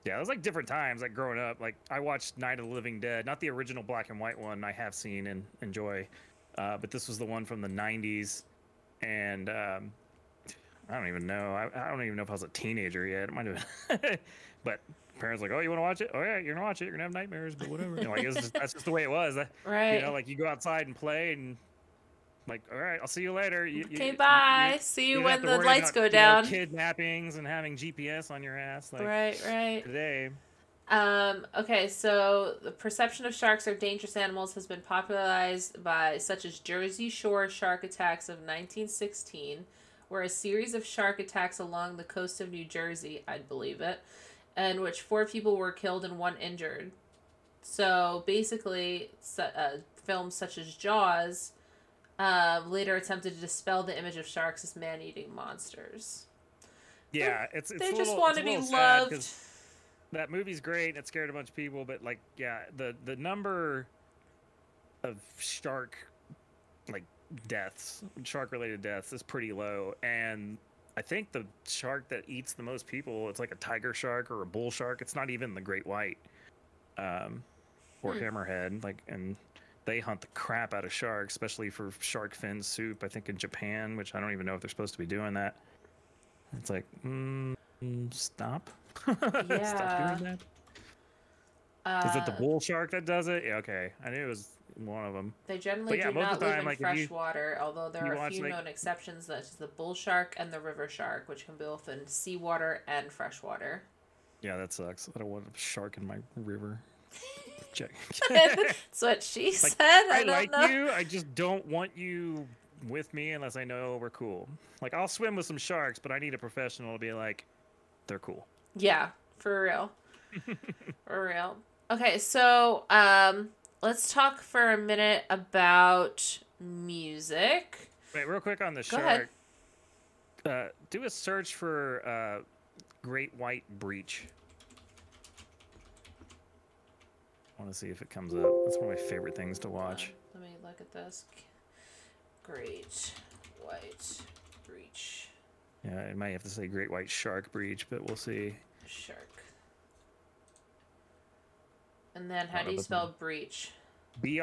Yeah, it was like different times, like growing up. Like I watched Night of the Living Dead, not the original black and white one. I have seen and enjoy, but this was the one from the '90s, and I don't even know. I don't even know if I was a teenager yet. It might have been, but parents like, oh, you want to watch it? Oh yeah, you're gonna watch it. You're gonna have nightmares, but whatever. You know, like that's just the way it was. You know,
Right.
like you go outside and play, and like, all right, I'll see you later.
Okay, bye. See
You
you
don't have
when
to
the
worry
lights
about,
go
you know,
down.
kidnappings and having GPS on your ass like
Right, right.
today.
Okay, so the perception of sharks are dangerous animals has been popularized by such as Jersey Shore shark attacks of 1916, where a series of shark attacks along the coast of New Jersey, I'd believe it, in which 4 people were killed and 1 injured. So basically, films such as Jaws later attempted to dispel the image of sharks as man-eating monsters.
Yeah,
They just
it's
want
a
to be
little sad
loved.
because that movie's great. It scared a bunch of people, but like, yeah, the number of shark like deaths, shark related deaths, is pretty low. And I think the shark that eats the most people, it's like a tiger shark or a bull shark. It's not even the great white, or hammerhead. Like, and they hunt the crap out of sharks, especially for shark fin soup. I think in Japan, which I don't even know if they're supposed to be doing that. It's like, stop. Stop
Yeah.
doing that. Is it the
Uh,
bull shark that does it? Yeah, okay. I knew it was one of them.
They generally
But yeah,
do
most
not
of the
live
time,
in
like if
fresh water, although there
you
are a
watch
few
like,
known exceptions, such as the bull shark and the river shark, which can be both in seawater and freshwater.
yeah, that sucks. I don't want a shark in my river. Check.
That's what she
Like,
said. I
I
don't
like
know.
you. I just don't want you with me unless I know we're cool. Like, I'll swim with some sharks, but I need a professional to be like, they're cool.
Yeah, for real. For real. Okay, so let's talk for a minute about music.
Wait, real quick on the
Go ahead.
shark. Do a search for great white breach. I want to see if it comes up. That's one of my favorite things to watch.
Let me look at this. Great white breach.
Yeah, it might have to say great white shark breach, but we'll see.
Shark. And then how
Oh,
do you
that's
spell breach?
Breach,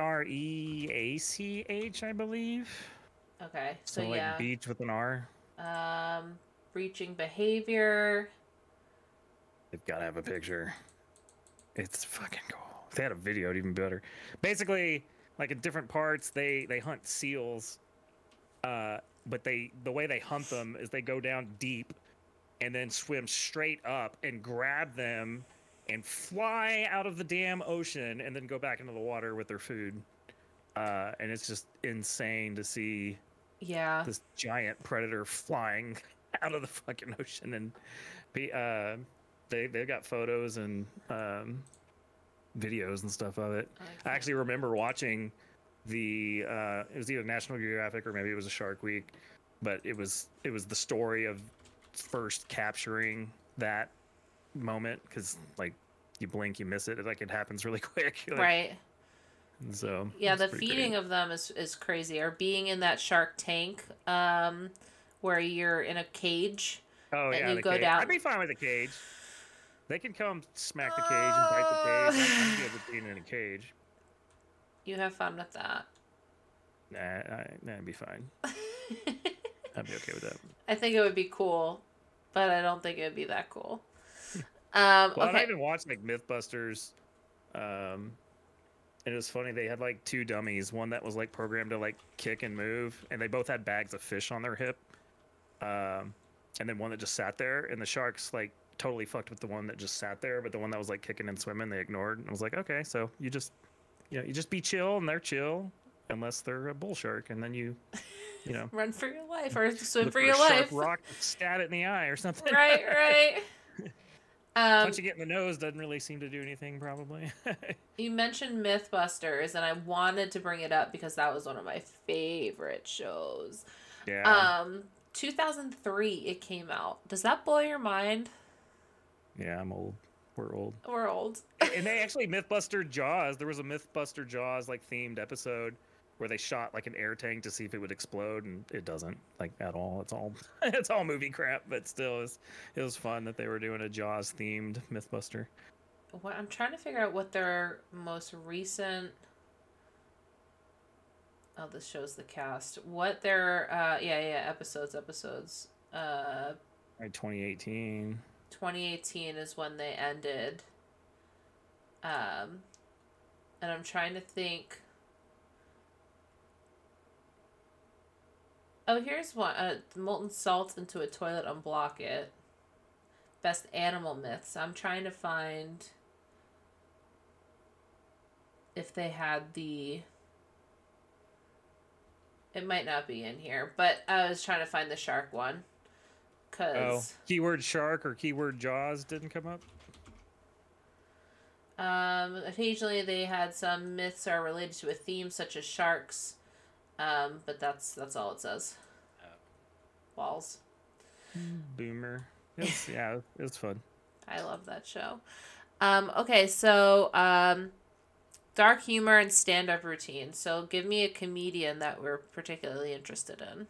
I believe.
Okay, so
So like
yeah.
beach with an R.
Breaching behavior.
They've got to have a picture. It's fucking cool. If they had a video, it'd even better. Basically, like in different parts, they hunt seals. But the way they hunt them is they go down deep and then swim straight up and grab them and fly out of the damn ocean and then go back into the water with their food. And it's just insane to see
Yeah.
this giant predator flying out of the fucking ocean. And they've got photos and videos and stuff of it. I actually remember watching it was either National Geographic or maybe it was a Shark Week, but it was the story of first capturing that moment, because like you blink, you miss it. Like it happens really quick. Like,
Right.
so
Yeah,
it's
the
pretty
feeding
great.
of them is crazy. Or being in that shark tank, where you're in a cage
Oh
and
yeah,
you
the
go
cage.
down.
I'd be fine with a cage. They can come smack the cage and bite the cage. I'm good with being in a cage.
You have fun with that.
Nah, that'd be fine. I'd be okay with that.
I think it would be cool, but I don't think it would be that cool.
Well,
Okay.
I even watched like MythBusters, and it was funny. They had like two dummies, one that was like programmed to like kick and move, and they both had bags of fish on their hip, and then one that just sat there. And the sharks like totally fucked with the one that just sat there, but the one that was like kicking and swimming, they ignored. And I was like, okay, so you just be chill, and they're chill, unless they're a bull shark, and then you know,
run for your life or swim
look
for
for
your
a sharp
life.
rock, stab it in the eye or something.
Right.
Punching it in the nose doesn't really seem to do anything, probably.
You mentioned MythBusters, and I wanted to bring it up because that was one of my favorite shows.
Yeah.
2003 it came out. Does that blow your mind?
Yeah, I'm old. We're old.
We're old.
And they actually Mythbuster Jaws. There was a Mythbuster Jaws like themed episode where they shot like an air tank to see if it would explode, and it doesn't, like, at all. It's all it's all movie crap, but still, it was fun that they were doing a Jaws themed Mythbuster.
What I'm trying to figure out what their most recent. Oh, this shows the cast. What their episodes.
Right, 2018.
2018 is when they ended. And I'm trying to think. Oh, here's one. Molten salt into a toilet, unblock it. Best animal myths. I'm trying to find if they had the... It might not be in here, but I was trying to find the shark one.
Keyword shark or keyword Jaws didn't come up?
Occasionally they had some myths are related to a theme such as sharks. But that's all it says. Balls.
Boomer. It was fun.
I love that show. Okay, so dark humor and stand-up routine. So give me a comedian that we're particularly interested in.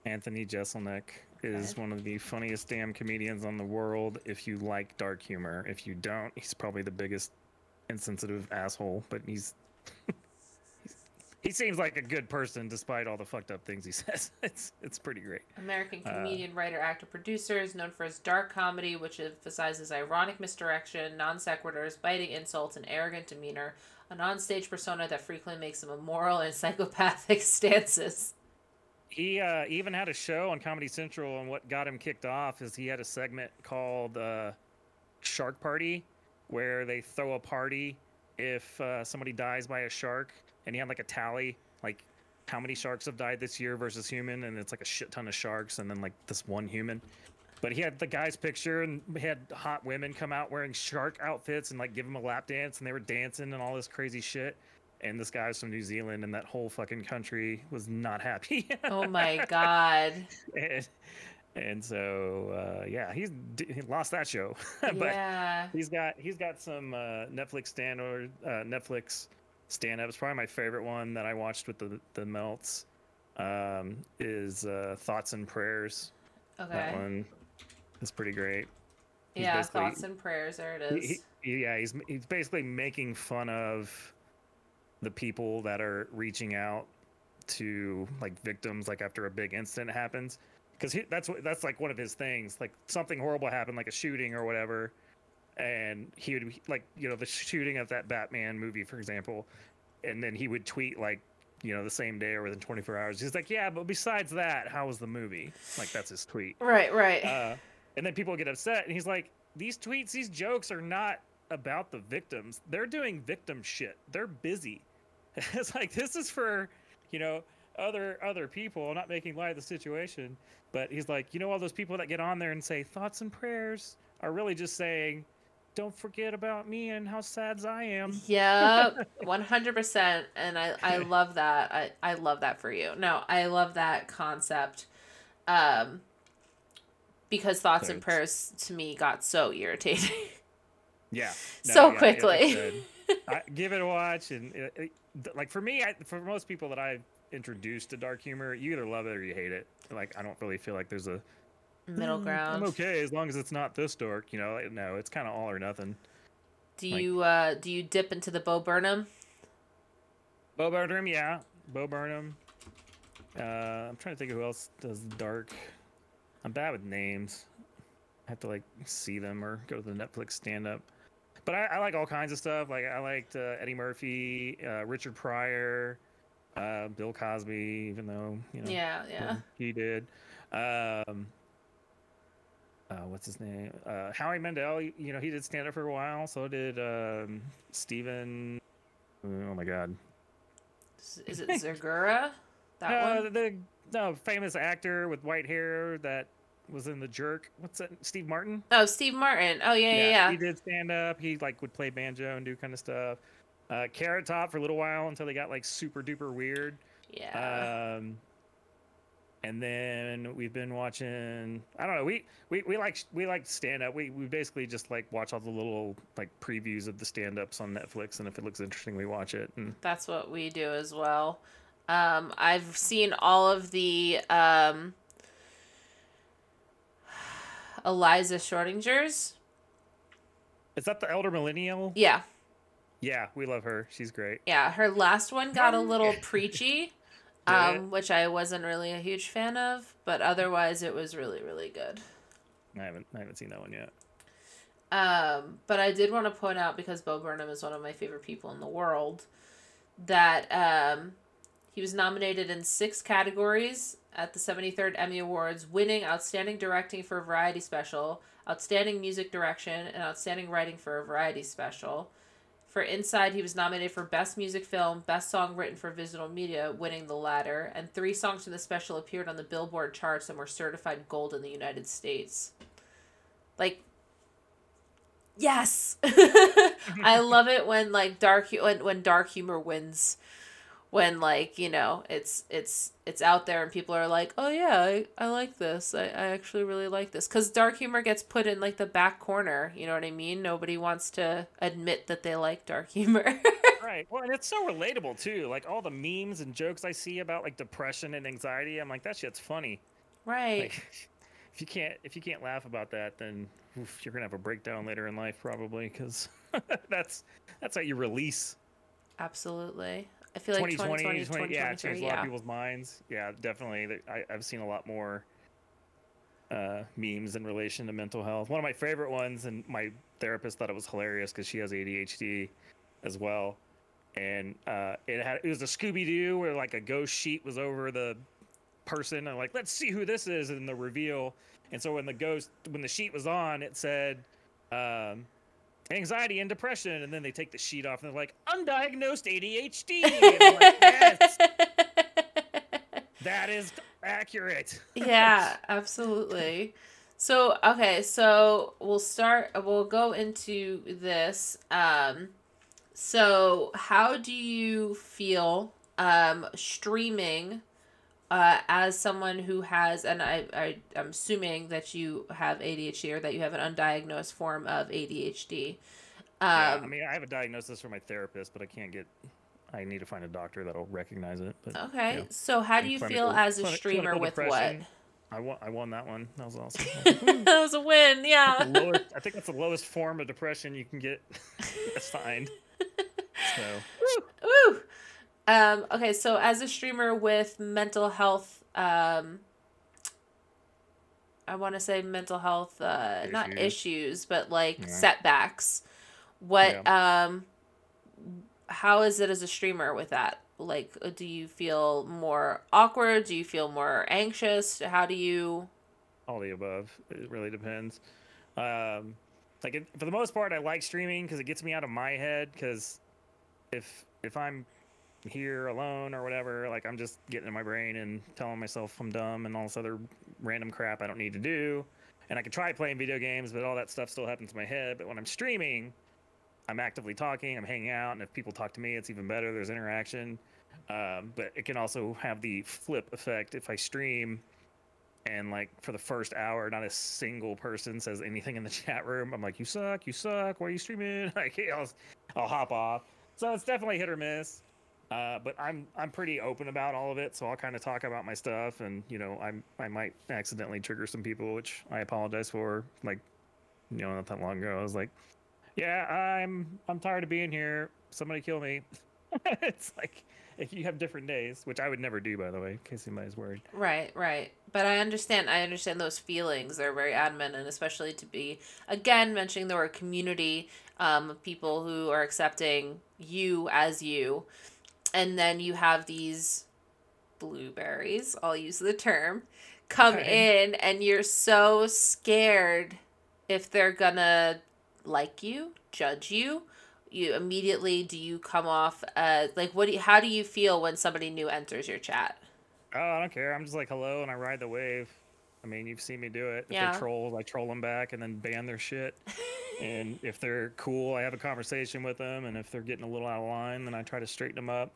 Anthony Jeselnik is one of the funniest damn comedians on the world if you like dark humor. If you don't, he's probably the biggest insensitive asshole, but he seems like a good person despite all the fucked up things he says. It's pretty great.
American comedian, writer, actor, producer, is known for his dark comedy, which emphasizes ironic misdirection, non sequiturs, biting insults, and arrogant demeanor. A non-stage persona that frequently makes him immoral and psychopathic stances.
He even had a show on Comedy Central, and what got him kicked off is he had a segment called Shark Party, where they throw a party if somebody dies by a shark. And he had like a tally, like how many sharks have died this year versus human, and it's like a shit ton of sharks, and then like this one human. But he had the guy's picture, and he had hot women come out wearing shark outfits and like give him a lap dance, and they were dancing and all this crazy shit. And this guy was from New Zealand, and that whole fucking country was not happy.
Oh my god.
And so he lost that show. But
yeah.
he's got some Netflix stand-ups. Probably my favorite one that I watched with the Melts is Thoughts and Prayers.
Okay.
That one is pretty great.
Thoughts and Prayers. There it is.
He's basically making fun of the people that are reaching out to like victims, like after a big incident happens, because that's like one of his things. Like something horrible happened, like a shooting or whatever. And he would, like, the shooting of that Batman movie, for example, and then he would tweet, like, the same day or within 24 hours. He's like, yeah, but besides that, how was the movie? Like, that's his tweet.
Right.
And then people get upset, and he's like, these tweets, these jokes are not about the victims. They're doing victim shit. They're busy. It's like, this is for, other people. I'm not making light of the situation. But he's like, all those people that get on there and say thoughts and prayers are really just saying, don't forget about me and how sad I am.
Yep, 100%. And I love that. I love that for you. No, I love that concept. Because thoughts and prayers to me got so irritating.
Yeah.
Quickly.
Give it a watch. And like for me, for most people that I've introduced to dark humor, you either love it or you hate it. Like, I don't really feel like there's a
Middle
I'm
ground.
okay as long as it's not this dork. You know, no, it's kind of all or nothing. Like
Do you dip into the Bo Burnham?
Bo Burnham, yeah, Bo Burnham. I'm trying to think of who else does dark. I'm bad with names. I have to like see them or go to the Netflix stand up. But I like all kinds of stuff. Like I liked Eddie Murphy, Richard Pryor, Bill Cosby, even though
Yeah, yeah.
he did. Um, what's his name? Howie Mandel. He did stand up for a while. So did Steven. Oh my God.
Is it Zergura? That one?
The no famous actor with white hair that was in The Jerk. What's that? Steve Martin.
Oh, Steve Martin. Oh, yeah, yeah,
Yeah,
yeah.
he did stand up. He like would play banjo and do kind of stuff. Carrot Top for a little while until they got like super duper weird.
Yeah.
And then we've been watching. I don't know. We like stand up. We basically just like watch all the little like previews of the stand ups on Netflix, and if it looks interesting, we watch it. And
That's what we do as well. I've seen all of the Eliza Schrodinger's.
is that the elder millennial?
Yeah.
Yeah, we love her. She's great.
Yeah, her last one got a little preachy,
Did it?
which I wasn't really a huge fan of, but otherwise it was really, really good.
I haven't seen that one yet.
But I did want to point out, because Bo Burnham is one of my favorite people in the world, that he was nominated in 6 categories at the 73rd Emmy Awards, winning Outstanding Directing for a Variety Special, Outstanding Music Direction, and Outstanding Writing for a Variety Special. For Inside, he was nominated for Best Music Film, Best Song Written for Visual Media, winning the latter, and 3 songs from the special appeared on the Billboard charts and were certified gold in the United States. Like, yes! I love it when like when dark humor wins. When like, it's out there and people are like, oh yeah, I like this. I actually really like this. Because dark humor gets put in like the back corner, you know what I mean? Nobody wants to admit that they like dark humor.
Right. Well, and it's so relatable too. Like all the memes and jokes I see about like depression and anxiety, I'm like, that shit's funny.
Right.
Like, if you can't laugh about that, then you're gonna have a breakdown later in life probably, because that's how you release.
Absolutely. I feel like 2020,
yeah, it changed a lot
yeah.
of people's minds. Yeah, definitely. I've seen a lot more memes in relation to mental health. One of my favorite ones, and my therapist thought it was hilarious because she has ADHD as well. And it was a Scooby Doo where like a ghost sheet was over the person, and like, let's see who this is, in the reveal. And so when the sheet was on, it said anxiety and depression, and then they take the sheet off and they're like, undiagnosed ADHD. And I'm like, yes, that is accurate.
Yeah, absolutely. So, okay, so we'll go into this. So how do you feel streaming as someone who has, and I'm assuming that you have ADHD, or that you have an undiagnosed form of ADHD.
Yeah, I mean, I have a diagnosis from my therapist, but I need to find a doctor that'll recognize it. But,
okay, so how do you feel as a streamer with
depression. What? I won that one. That was awesome.
That was a win, yeah.
I think that's the lowest form of depression you can get assigned. So.
Woo! Okay, so as a streamer with mental health, I want to say mental health, not issues, but like setbacks. How is it as a streamer with that? Like, do you feel more awkward? Do you feel more anxious? How do you?
All the above. It really depends. For the most part, I like streaming because it gets me out of my head. Because if I'm here alone or whatever, like I'm just getting in my brain and telling myself I'm dumb and all this other random crap I don't need to do. And I can try playing video games, but all that stuff still happens in my head. But when I'm streaming, I'm actively talking, I'm hanging out, and if people talk to me, it's even better. There's interaction. But it can also have the flip effect if I stream and like for the first hour, not a single person says anything in the chat room. I'm like, you suck, why are you streaming? Like, I'll hop off. So it's definitely hit or miss. But I'm pretty open about all of it, so I'll kind of talk about my stuff, and I might accidentally trigger some people, which I apologize for. Like, not that long ago, I was like, yeah, I'm tired of being here. Somebody kill me. It's like if you have different days, which I would never do, by the way, in case anybody's worried.
Right, right. But I understand. I understand those feelings. They're very adamant, and especially to be again mentioning the word community, of people who are accepting you as you, and then you have these blueberries. I'll use the term. Come
Okay.
in, and you're so scared if they're gonna like you, judge you. You immediately do you come off like what? How do you feel when somebody new enters your chat?
Oh, I don't care. I'm just like hello, and I ride the wave. I mean, you've seen me do it. If they're
Yeah.
trolls, I troll them back and then ban their shit. And if they're cool, I have a conversation with them. And if they're getting a little out of line, then I try to straighten them up.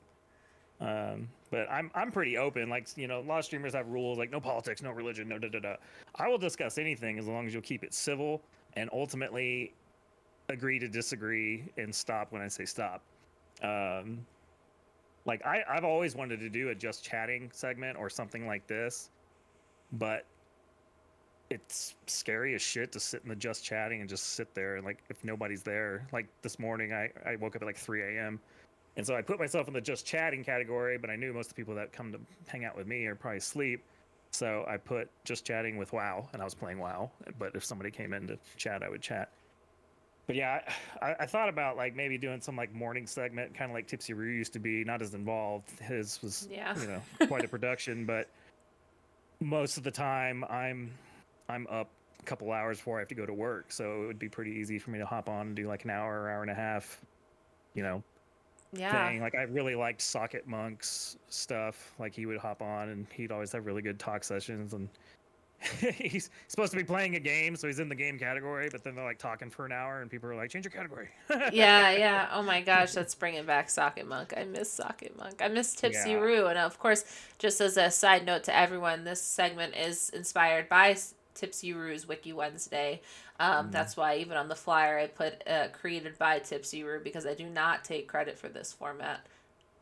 But I'm pretty open. Like, a lot of streamers have rules like no politics, no religion, no da da da. I will discuss anything as long as you'll keep it civil and ultimately agree to disagree and stop when I say stop. Um, like I've always wanted to do a just chatting segment or something like this, but it's scary as shit to sit in the just chatting and just sit there and like if nobody's there. Like this morning, I woke up at like 3 a.m. And so I put myself in the just chatting category, but I knew most of the people that come to hang out with me are probably asleep. So I put just chatting with WoW, and I was playing WoW. But if somebody came in to chat, I would chat. But yeah, I thought about like maybe doing some like morning segment, kind of like Tipsy Roo used to be, not as involved. His was,
Yeah.
quite a production, but most of the time I'm up a couple hours before I have to go to work, so it would be pretty easy for me to hop on and do like an hour and a half, you know,
Yeah.
thing. Like I really liked Socket Monk's stuff. Like he would hop on and he'd always have really good talk sessions, and he's supposed to be playing a game, so he's in the game category, but then they're like talking for an hour and people are like, change your category.
Yeah, yeah. Oh my gosh, that's bringing back Socket Monk. I miss Socket Monk. I miss Tipsy
Yeah.
Roo. And of course, just as a side note to everyone, this segment is inspired by Tipsy Roo's Wiki Wednesday.
Mm.
That's why even on the flyer I put created by Tipsy Roo because I do not take credit for this format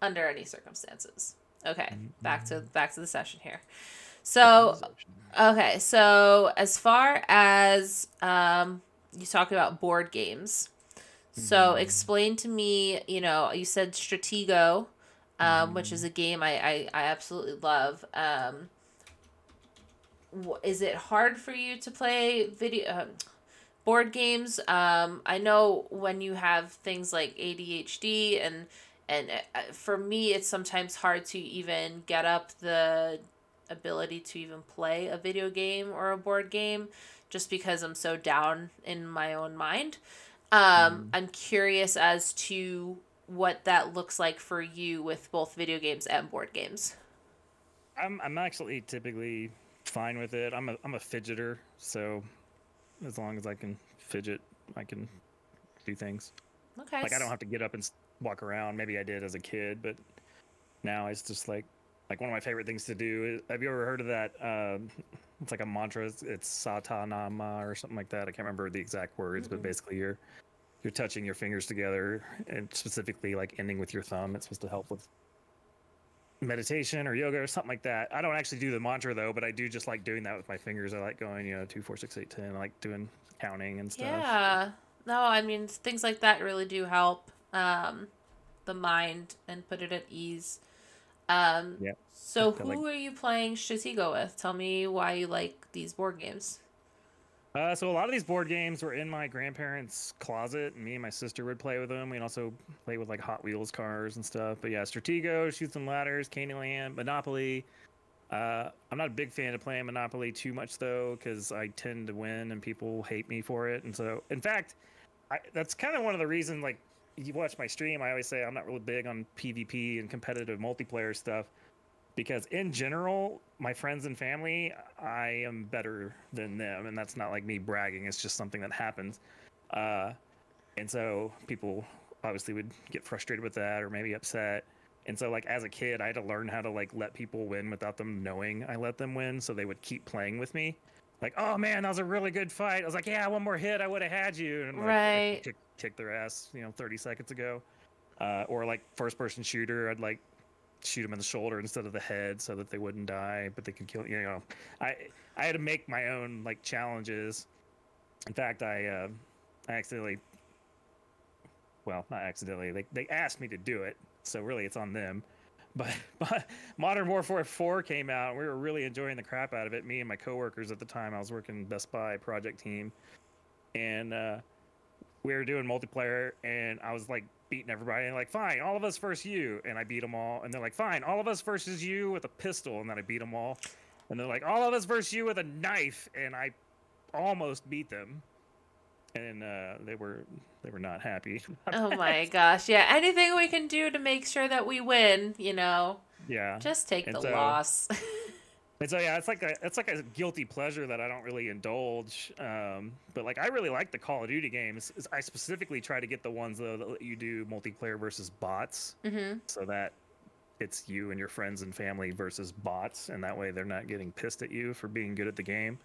under any circumstances. Okay, back to the session here.
Back to the
So,
session.
okay, so as far as you talk about board games, so
Mm.
explain to me, you said Stratego, which is
Mm.
a game I absolutely love. Is it hard for you to play board games? I know when you have things like ADHD and for me, it's sometimes hard to even get up the ability to even play a video game or a board game just because I'm so down in my own mind.
Mm.
I'm curious as to what that looks like for you with both video games and board games.
I'm actually typically fine with it. I'm a fidgeter, so as long as I can fidget, I can do things.
Okay.
Like I don't have to get up and walk around. Maybe I did as a kid, but now it's just like one of my favorite things to do. Have you ever heard of that? It's like a mantra. It's satanama or something like that. I can't remember the exact words, but
Mm-mm.
basically you're touching your fingers together and specifically like ending with your thumb. It's supposed to help with meditation or yoga or something like that. I don't actually do the mantra though, but I do just like doing that with my fingers. I like going, 2, 4, 6, 8, 10. I like doing counting and stuff.
Yeah. No, I mean, things like that really do help the mind and put it at ease.
Yeah.
So
I like
who are you playing Stratego with? Tell me why you like these board games.
so a lot of these board games were in my grandparents' closet, and me and my sister would play with them. We'd also play with like Hot Wheels cars and stuff. But yeah, Stratego, Shoots and Ladders, Candyland, Monopoly. I'm not a big fan of playing Monopoly too much though, because I tend to win and people hate me for it. And so, in fact, that's kind of one of the reasons. Like, you watch my stream, I always say I'm not really big on PvP and competitive multiplayer stuff because in general, my friends and family, I am better than them, and that's not like me bragging. It's just something that happens. Uh, and so people obviously would get frustrated with that or maybe upset. And so like as a kid, I had to learn how to like let people win without them knowing I let them win, so they would keep playing with me. Like, oh man, that was a really good fight. I was like, yeah, one more hit, I would have had you. And like, I
Right.
kicked their ass, 30 seconds ago. Or like first-person shooter, I'd like shoot them in the shoulder instead of the head so that they wouldn't die, but they could kill. You know, I I had to make my own like challenges. In fact, I accidentally, well, not accidentally, they asked me to do it, so really it's on them. But, but Modern Warfare 4 came out, and we were really enjoying the crap out of it. Me and my coworkers at the time, I was working Best Buy project team, and we were doing multiplayer, and I was like beating everybody, and like, fine, all of us versus you, and I beat them all, and they're like, fine, all of us versus you with a pistol, and then I beat them all, and they're like, all of us versus you with a knife, and I almost beat them, and they were not happy.
Oh my gosh. Yeah, anything we can do to make sure that we win, you know.
Yeah,
Just take
and
the
so
loss.
and so yeah, it's like a guilty pleasure that I don't really indulge. But like I really like the Call of Duty games. I specifically try to get the ones though that let you do multiplayer versus bots, so that it's you and your friends and family versus bots, and that way they're not getting pissed at you for being good at the game.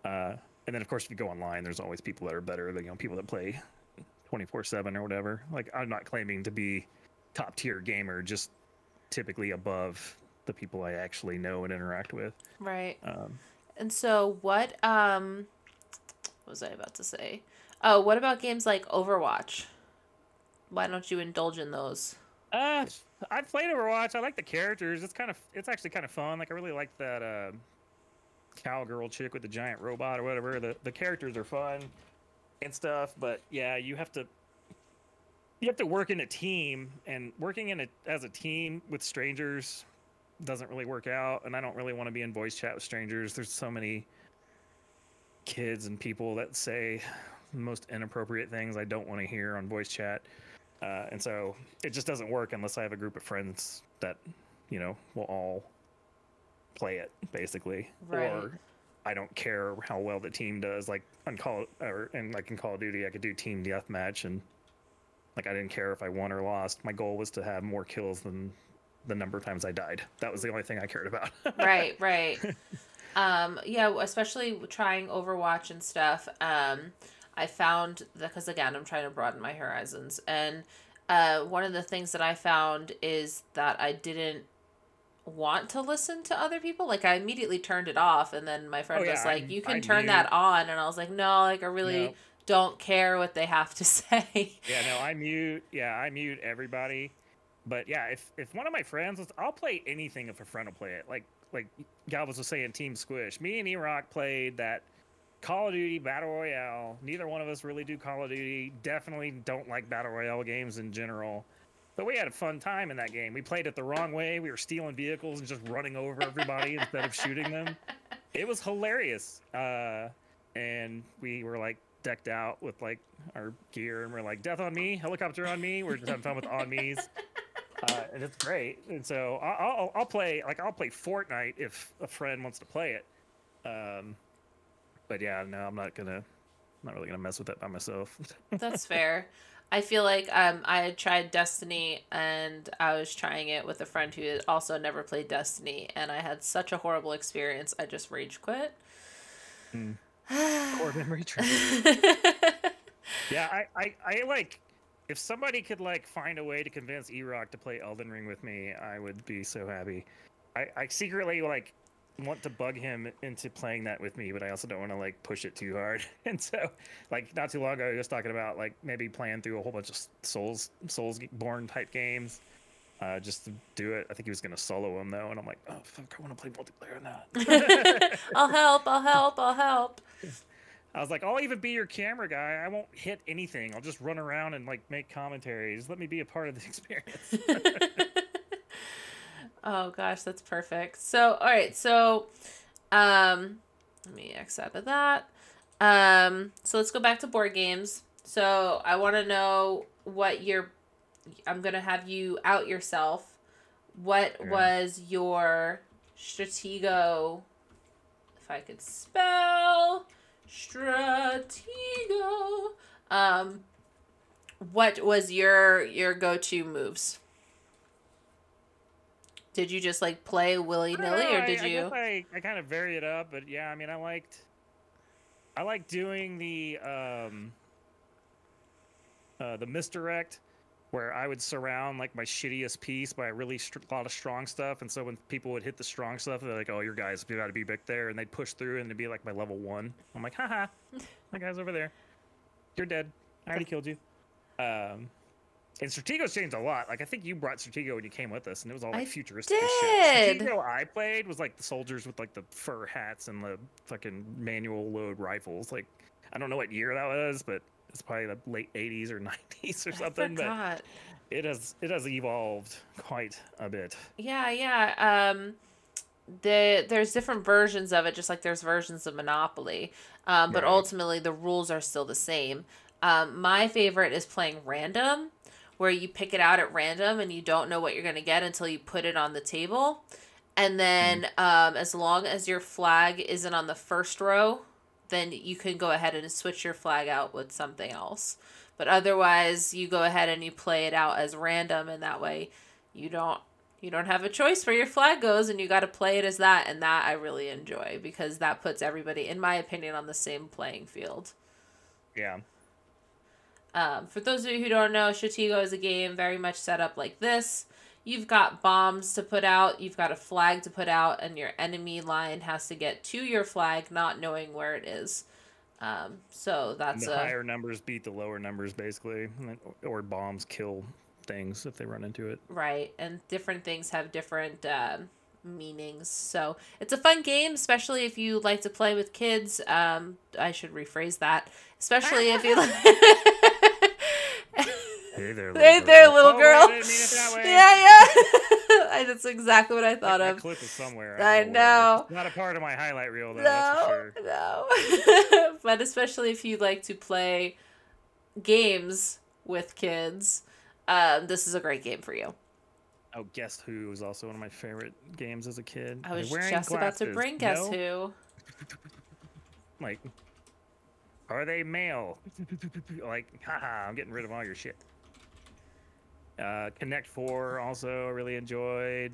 And then of course if you go online, there's always people that are better. You know, people that play 24/7 or whatever. Like I'm not claiming to be top tier gamer, just typically above the people I actually know and interact with.
Right. And so what was I about to say? Oh, what about games like Overwatch? Why don't you indulge in those?
I've played Overwatch. I like the characters. It's actually kind of fun. Like I really like that cowgirl chick with the giant robot or whatever. The characters are fun and stuff, but yeah, you have to work in a team, and working as a team with strangers doesn't really work out, and I don't really want to be in voice chat with strangers. There's so many kids and people that say the most inappropriate things I don't want to hear on voice chat, and so it just doesn't work unless I have a group of friends that, you know, will all play it basically.
Right.
Or I don't care how well the team does. Like in Call of Duty, I could do team deathmatch, and like I didn't care if I won or lost. My goal was to have more kills than the number of times I died. That was the only thing I cared about.
Right, right. Yeah, especially trying Overwatch and stuff. I found that, because again, I'm trying to broaden my horizons, and one of the things that I found is that I didn't want to listen to other people. Like I immediately turned it off, and then my friend was like, "You can turn that on," and I was like, "No, like I really don't care what they have to say."
Yeah, no, I mute. Yeah, I mute everybody. But yeah, if one of my friends was, I'll play anything if a friend will play it. Like Galvez was saying, Team Squish. Me and E-Rock played that Call of Duty Battle Royale. Neither one of us really do Call of Duty. Definitely don't like Battle Royale games in general. But we had a fun time in that game. We played it the wrong way. We were stealing vehicles and just running over everybody instead of shooting them. It was hilarious. And we were like decked out with like our gear, and we're like, death on me, helicopter on me. We're just having fun with on me's. And it's great. And so I'll play Fortnite if a friend wants to play it. But yeah, no, I'm not really gonna mess with that by myself.
That's fair. I feel like I had tried Destiny, and I was trying it with a friend who had also never played Destiny, and I had such a horrible experience. I just rage quit.
Core memory trap. Yeah, I like, if somebody could like find a way to convince E-Rock to play Elden Ring with me, I would be so happy. I secretly like want to bug him into playing that with me, but I also don't want to like push it too hard. And so like not too long ago, he was talking about like maybe playing through a whole bunch of Soulsborne type games, just to do it. I think he was going to solo them though, and I'm like, oh fuck, I want to play multiplayer in that.
I'll help.
I was like, I'll even be your camera guy. I won't hit anything. I'll just run around and like make commentary. Just let me be a part of the experience.
Oh gosh, that's perfect. So, all right. So, let me X out of that. So let's go back to board games. So I want to know what I'm going to have you out yourself. What was your Stratego, if I could spell, Stratego. What was your go-to moves? Did you just like play willy-nilly, or did you?
I guess I kind of vary it up, but yeah, I mean, I liked doing the misdirect, where I would surround like my shittiest piece by a really lot of strong stuff, and so when people would hit the strong stuff, they're like, "Oh, your guys, you got to be back there," and they'd push through, and it'd be like my level 1. I'm like, "Haha, my guy's over there. You're dead. I already killed you." And Stratego's changed a lot. Like I think you brought Stratego when you came with us, and it was all like
I
futuristic as shit.
did.
Stratego I played was like the soldiers with like the fur hats and the fucking manual load rifles. Like I don't know what year that was, but it's probably the late 80s or 90s or something.
Forgot.
But it has evolved quite a bit.
Yeah, yeah. There's different versions of it, just like there's versions of Monopoly. But
Right.
ultimately the rules are still the same. My favorite is playing random, where you pick it out at random and you don't know what you're going to get until you put it on the table. And then as long as your flag isn't on the first row, then you can go ahead and switch your flag out with something else. But otherwise, you go ahead and you play it out as random, and that way you don't have a choice where your flag goes, and you got to play it as that. And that I really enjoy, because that puts everybody, in my opinion, on the same playing field.
Yeah.
For those of you who don't know, Stratego is a game very much set up like this. You've got bombs to put out, you've got a flag to put out, and your enemy line has to get to your flag not knowing where it is. So that's
the higher numbers beat the lower numbers, basically, or bombs kill things if they run into it.
Right, and different things have different meanings. So it's a fun game, especially if you like to play with kids. I should rephrase that. Especially if you like...
Hey there,
little girl.
I didn't mean it that way.
Yeah. That's exactly what I thought
that
of.
clip is somewhere.
I know.
It's not a part of my highlight reel, though.
No,
that's for sure.
No. But especially if you like to play games with kids, this is a great game for you.
Oh, Guess Who was also one of my favorite games as a kid.
I was just about to bring Guess Who.
Like, are they male? Like, haha, I'm getting rid of all your shit. Connect 4 also really enjoyed.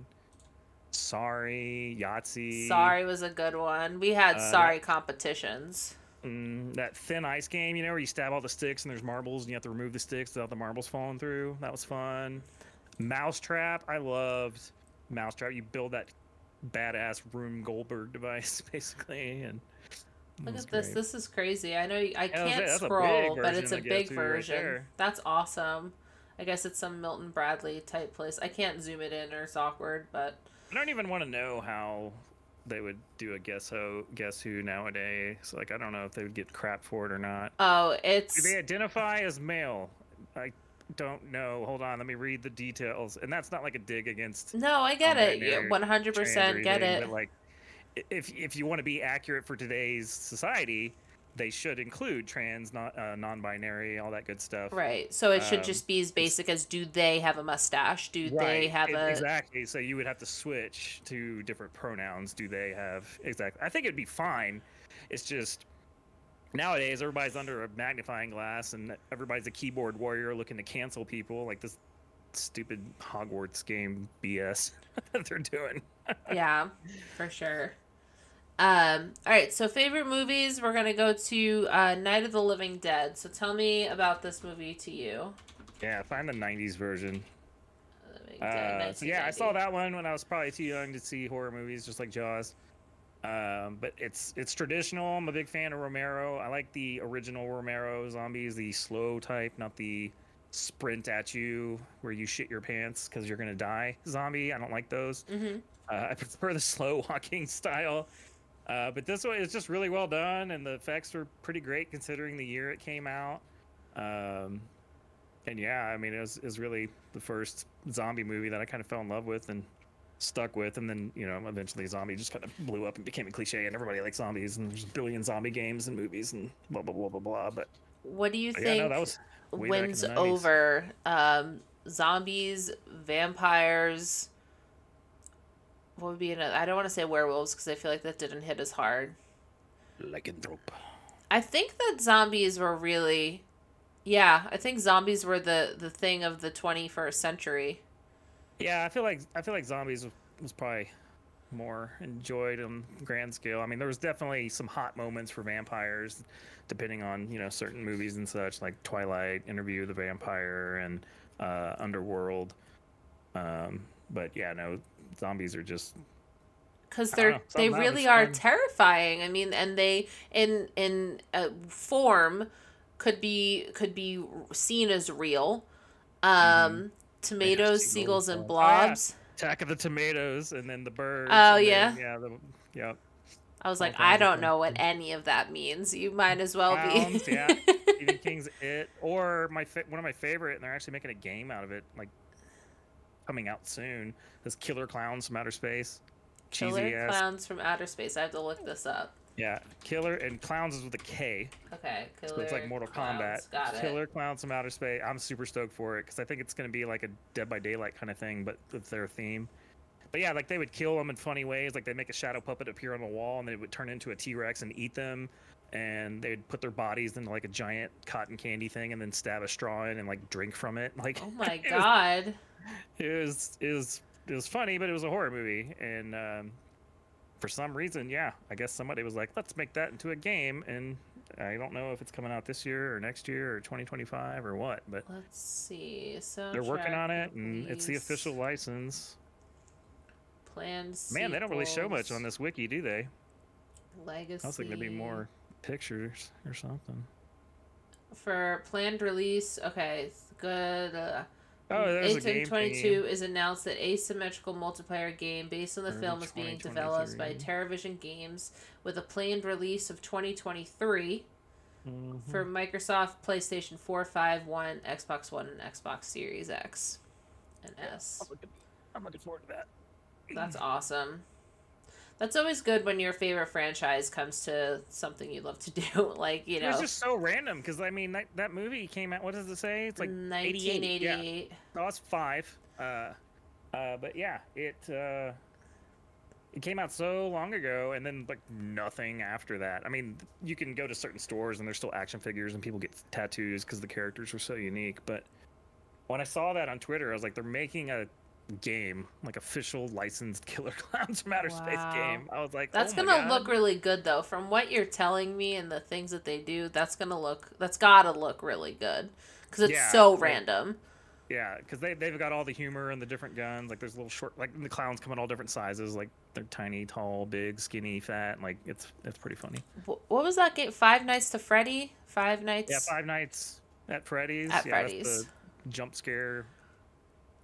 Sorry, Yahtzee.
Sorry was a good one. We had Sorry competitions.
That Thin Ice game, where you stab all the sticks and there's marbles and you have to remove the sticks without the marbles falling through. That was fun. Mousetrap. I loved Mousetrap. You build that badass Rube Goldberg device, basically, and
look at this. This is crazy. I know I
Yeah,
can't
that's a
scroll,
big
but it's a
version of
big
Guess Who right
version.
there.
That's awesome. I guess it's some Milton Bradley type place. I can't zoom it in or it's awkward, but
I don't even want to know how they would do a Guess Who nowadays. Like, I don't know if they would get crap for it or not.
oh, it's...
Do they identify as male? I don't know. Hold on, let me read the details. And that's not like a dig against...
No, I get it.
non-binary,
Yeah, 100% get it.
But like, if you want to be accurate for today's society, they should include trans, non-binary, all that good stuff.
Right. So it should just be as basic as, do they have a mustache? Do they have a...
Exactly. So you would have to switch to different pronouns. Do they have... Exactly. I think it'd be fine. It's just... Nowadays, everybody's under a magnifying glass, and everybody's a keyboard warrior looking to cancel people. Like this stupid Hogwarts game BS that they're doing.
Yeah, for sure. All right, so favorite movies, we're going to go to Night of the Living Dead. So tell me about this movie to you.
Yeah, find the 90s version.
Living Dead,
so yeah, I saw that one when I was probably too young to see horror movies, just like Jaws. But it's traditional. I'm a big fan of Romero. I like the original Romero zombies, the slow type, not the sprint at you where you shit your pants because you're gonna die zombie. I don't like those.
Mm-hmm.
I prefer the slow walking style. But this one is just really well done, and the effects were pretty great considering the year it came out. And yeah, I mean, it was really the first zombie movie that I kind of fell in love with and stuck with. And then, eventually zombie just kind of blew up and became a cliche, and everybody likes zombies, and there's a billion zombie games and movies and blah, blah, blah, blah, blah. But
what do you
yeah,
think
no, that was way back in
wins
the 90s.
over zombies, vampires? What would be another? I don't want to say werewolves because I feel like that didn't hit as hard.
Lycanthrope.
I think that zombies were really... Yeah, I think zombies were the thing of the 21st century.
Yeah, I feel like zombies was probably more enjoyed on grand scale. I mean, there was definitely some hot moments for vampires, depending on certain movies and such, like Twilight, Interview with the Vampire, and underworld. But yeah, no, zombies are just,
because
I don't know,
they
something about
really
it's
are
fun.
terrifying. I mean, and they in form could be seen as real.
Hmm. Yeah,
Tomatoes,
seagulls,
seagulls, and
frogs. Oh yeah,
blobs.
Attack of the Tomatoes, and then the birds,
Oh
and then
yeah.
yeah, yeah,
I was
all
like, I
kinds of
don't
fun.
know what any of that means. You might as well be.
Clowns, yeah. Stephen King's It, or one of my favorite, and they're actually making a game out of it, like coming out soon. This Killer Clowns from Outer Space,
Killer
cheesy ass.
clowns from outer space. I have to look this up.
Yeah, Killer and Clowns is with a K,
Okay,
so it's like
killer
Mortal Kombat.
clowns. Got it.
Killer Clowns from Outer Space. I'm super stoked for it because I think it's gonna be like a Dead by Daylight kind of thing, but with their theme. But yeah, like they would kill them in funny ways. Like they make a shadow puppet appear on the wall, and then it would turn into a T-Rex and eat them. And they'd put their bodies in like a giant cotton candy thing, and then stab a straw in and like drink from it. Like
Oh my
it was,
god.
it was funny, but it was a horror movie. And for some reason, yeah, I guess somebody was like, let's make that into a game. And I don't know if it's coming out this year or next year or 2025 or what, but
Let's see.
they're working
Soundtrack
on it, and it's the
release.
official license.
Planned
Man, they don't really show much on
sequels,
this wiki, do they? I was thinking there'd be
Legacy.
more pictures or something.
For planned release, okay, good.
Oh, there's a game thingy
2022 is announced that asymmetrical multiplayer game based on the
for
film is being developed by
2023.
TerraVision Games with a planned release of 2023
Mm-hmm.
for Microsoft, PlayStation 4, 5, 1, Xbox One, and Xbox Series X and
Yeah,
S.
I'm looking forward to that.
That's awesome. That's always good when your favorite franchise comes to something you love to do. Like,
It was just so random because I mean that movie came out. What does it say? It's like 88. Yeah,
1988.
no, it's 5. But yeah, it came out so long ago, and then like nothing after that. I mean, you can go to certain stores and there's still action figures and people get tattoos because the characters were so unique. But when I saw that on Twitter, I was like, they're making a game, like official licensed Killer Clowns from Outer Space
Wow.
game. I was like,
That's
oh my
gonna
god.
look really good though. From what you're telling me and the things that they do, that's gotta look really good. Because it's
Yeah,
so
like
random.
yeah, because they've got all the humor and the different guns. Like there's little short, like the clowns come in all different sizes. Like they're tiny, tall, big, skinny, fat. Like it's pretty funny.
What was that game? Five Nights to Freddy? Five
Yeah,
Nights
Five Nights at Freddy's.
at
Yeah, that's the
Freddy's.
jump scare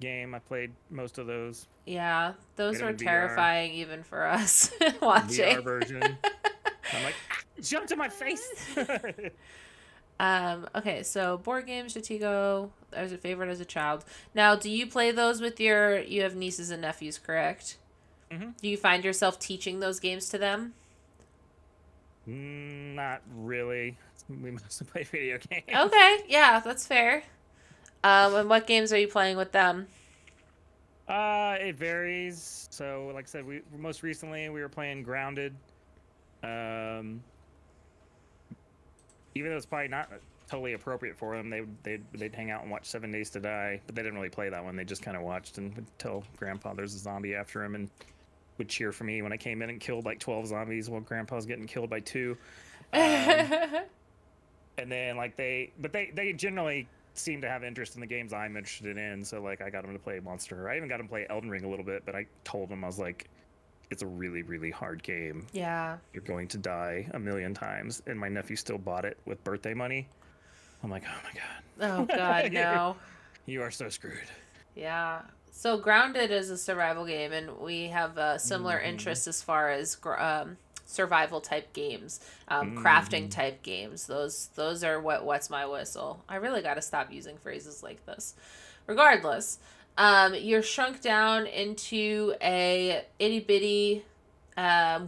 game. I played most of those.
Yeah, those
Played them
were
in VR,
terrifying even for us
VR
watching.
version. I'm like, "Ah, jumped in my face.
Okay, so board games, Stratego. That was a favorite as a child. Now, do you play those with you have nieces and nephews, correct?
Hmm.
Do you find yourself teaching those games to them?
Not really. We mostly play video games.
Okay, yeah, that's fair. And what games are you playing with them?
It varies. So, like I said, we most recently we were playing Grounded. Um, Even though it's probably not totally appropriate for them, they'd hang out and watch 7 Days to Die, but they didn't really play that one. They just kind of watched and would tell Grandpa there's a zombie after him, and would cheer for me when I came in and killed like 12 zombies while Grandpa's getting killed by 2. Um, and then like they generally seem to have interest in the games I'm interested in. So like I got them to play Monster. I even got them to play Elden Ring a little bit, but I told them I was like, it's a really, really hard game.
Yeah.
You're going to die a million times. And my nephew still bought it with birthday money. I'm like, oh my
Oh
god.
God, no.
You are so screwed.
Yeah. So Grounded is a survival game, and we have similar
Hmm.
interests as far as survival type games, crafting
Hmm.
type games. Those are what's my whistle. I really got to stop using phrases like this. Regardless, you're shrunk down into a itty bitty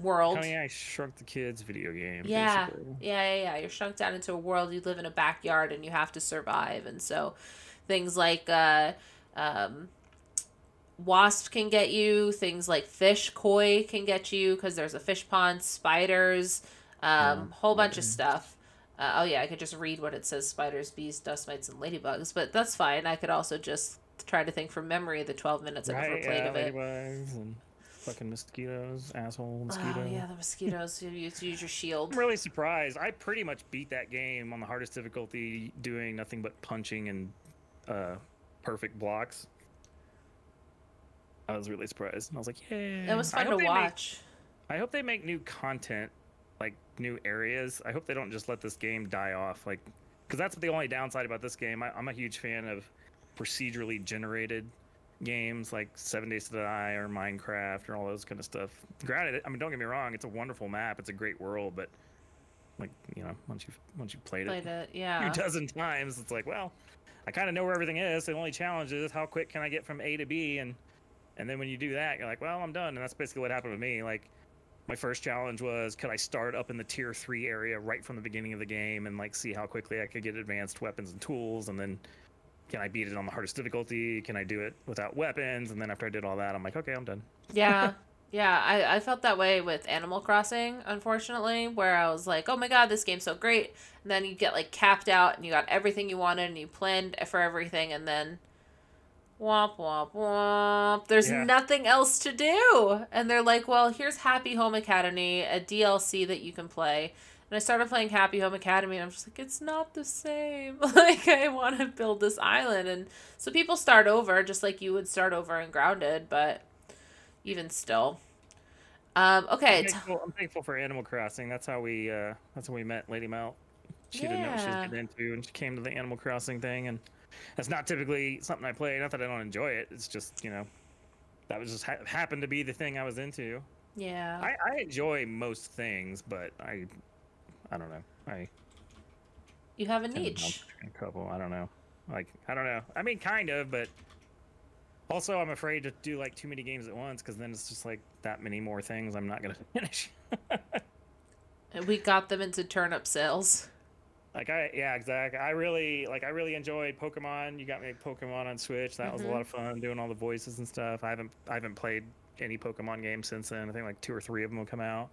world.
Honey, I Shrunk the Kids video game,
Yeah.
basically.
Yeah. You're shrunk down into a world. You live in a backyard and you have to survive. And so things like um, wasps can get you, things like fish, koi can get you because there's a fish pond, spiders,
Oh,
whole bunch of
okay.
stuff. Oh, yeah, I could just read what it says: spiders, bees, dust mites, and ladybugs. But that's fine. I could also just try to think from memory the 12 minutes I've ever
Right,
played
yeah,
of it.
ladybugs and fucking mosquitoes, asshole
Oh,
mosquito.
yeah, the mosquitoes. You use your shield.
I'm really surprised. I pretty much beat that game on the hardest difficulty doing nothing but punching and uh, perfect blocks. I was really surprised. And I was like, yay.
It was fun to watch.
I hope they make new content, like new areas. I hope they don't just let this game die off. Like, because that's the only downside about this game. I'm a huge fan of procedurally generated games like 7 Days to Die or Minecraft or all those kind of stuff. Granted, I mean, don't get me wrong, it's a wonderful map, it's a great world, but like, you know, once you've played it
yeah,
a few dozen times, it's like, well, I kind of know where everything is. The only challenge is how quick can I get from A to B, and then when you do that, you're like, well, I'm done. And that's basically what happened with me. Like, my first challenge was, could I start up in the tier 3 area right from the beginning of the game and like see how quickly I could get advanced weapons and tools, and then can I beat it on the hardest difficulty? Can I do it without weapons? And then after I did all that, I'm like, okay, I'm done.
Yeah. Yeah, I felt that way with Animal Crossing, unfortunately, where I was like, oh my god, this game's so great. And then you get like capped out and you got everything you wanted and you planned for everything, and then womp womp womp. There's nothing else to do. And they're like, well, here's Happy Home Academy, a DLC that you can play. And I started playing Happy Home Academy, and I'm just like, it's not the same. Like, I want to build this island. And so people start over, just like you would start over in Grounded, but even still. Okay.
I'm thankful for Animal Crossing. That's how we met Lady Melt. She didn't know what she was getting into, and she came to the Animal Crossing thing, and that's not typically something I play. Not that I don't enjoy it. It's just, you know, that was just happened to be the thing I was into.
Yeah.
I enjoy most things, but I don't know.
You have a niche.
A couple. I don't know. Like, I don't know. I mean, kind of, but also I'm afraid to do like too many games at once, because then it's just like that many more things I'm not gonna finish.
And we got them into turnip sales.
Like yeah, exactly. I really enjoyed Pokemon. You got me Pokemon on Switch. That was a lot of fun doing all the voices and stuff. I haven't played any Pokemon games since then. I think like 2 or 3 of them will come out.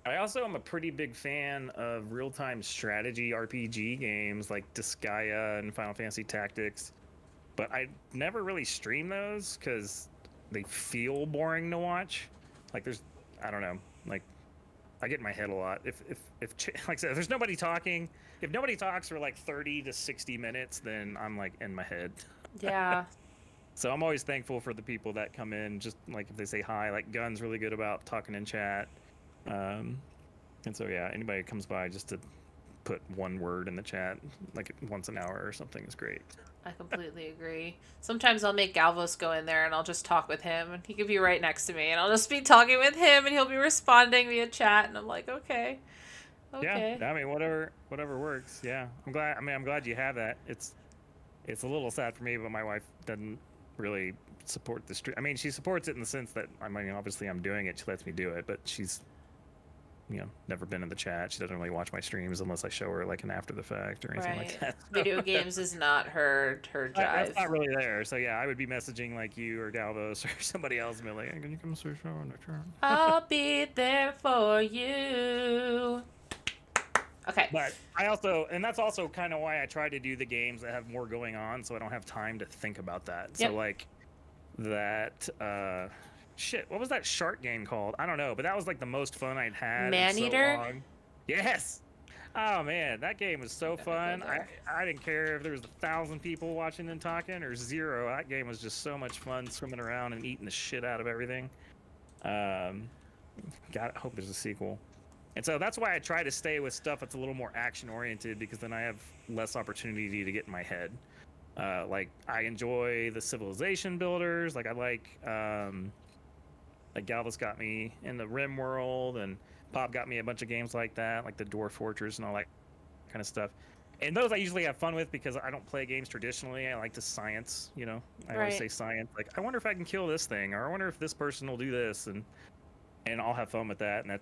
I also am a pretty big fan of real-time strategy RPG games like Disgaea and Final Fantasy Tactics, but I never really stream those because they feel boring to watch. Like, I don't know, like, I get in my head a lot. If like I said, if there's nobody talking, if nobody talks for like 30 to 60 minutes, then I'm like in my head.
Yeah.
So I'm always thankful for the people that come in, just like if they say hi. Like Gun's really good about talking in chat. And so yeah, anybody who comes by just to put one word in the chat like once an hour or something is great.
I completely agree. Sometimes I'll make Galvos go in there and I'll just talk with him, and he could be right next to me, and I'll just be talking with him and he'll be responding via chat, and I'm like, okay.
Yeah, I mean, whatever works. Yeah, I'm glad you have that. It's a little sad for me, but my wife doesn't really support the stream. I mean, she supports it in the sense that, I mean, obviously I'm doing it. She lets me do it, but she's, you know, never been in the chat. She doesn't really watch my streams unless I show her like an after the fact or anything like that.
Video games is not her drive.
That's not really there. So yeah, I would be messaging like you or Galvos or somebody else and be like, hey, can you come say show on the chat?
I'll be there for you. Okay.
But I also, and that's also kind of why I try to do the games that have more going on, so I don't have time to think about that. Yep. So like that, shit, what was that shark game called? I don't know, but that was like the most fun I'd had.
Maneater?
So long. Yes. Oh man, that game was so fun. I didn't care if there was 1,000 people watching and talking or 0. That game was just so much fun, swimming around and eating the shit out of everything. God, I hope there's a sequel. And so that's why I try to stay with stuff that's a little more action oriented, because then I have less opportunity to get in my head. Like I enjoy the civilization builders. Like I like Galvus got me in the Rim world, and Pop got me a bunch of games like that, like the Dwarf Fortress and all that kind of stuff. And those I usually have fun with because I don't play games traditionally. I like to science, you know. I always say science. Like, I wonder if I can kill this thing, or I wonder if this person will do this, and I'll have fun with that, and that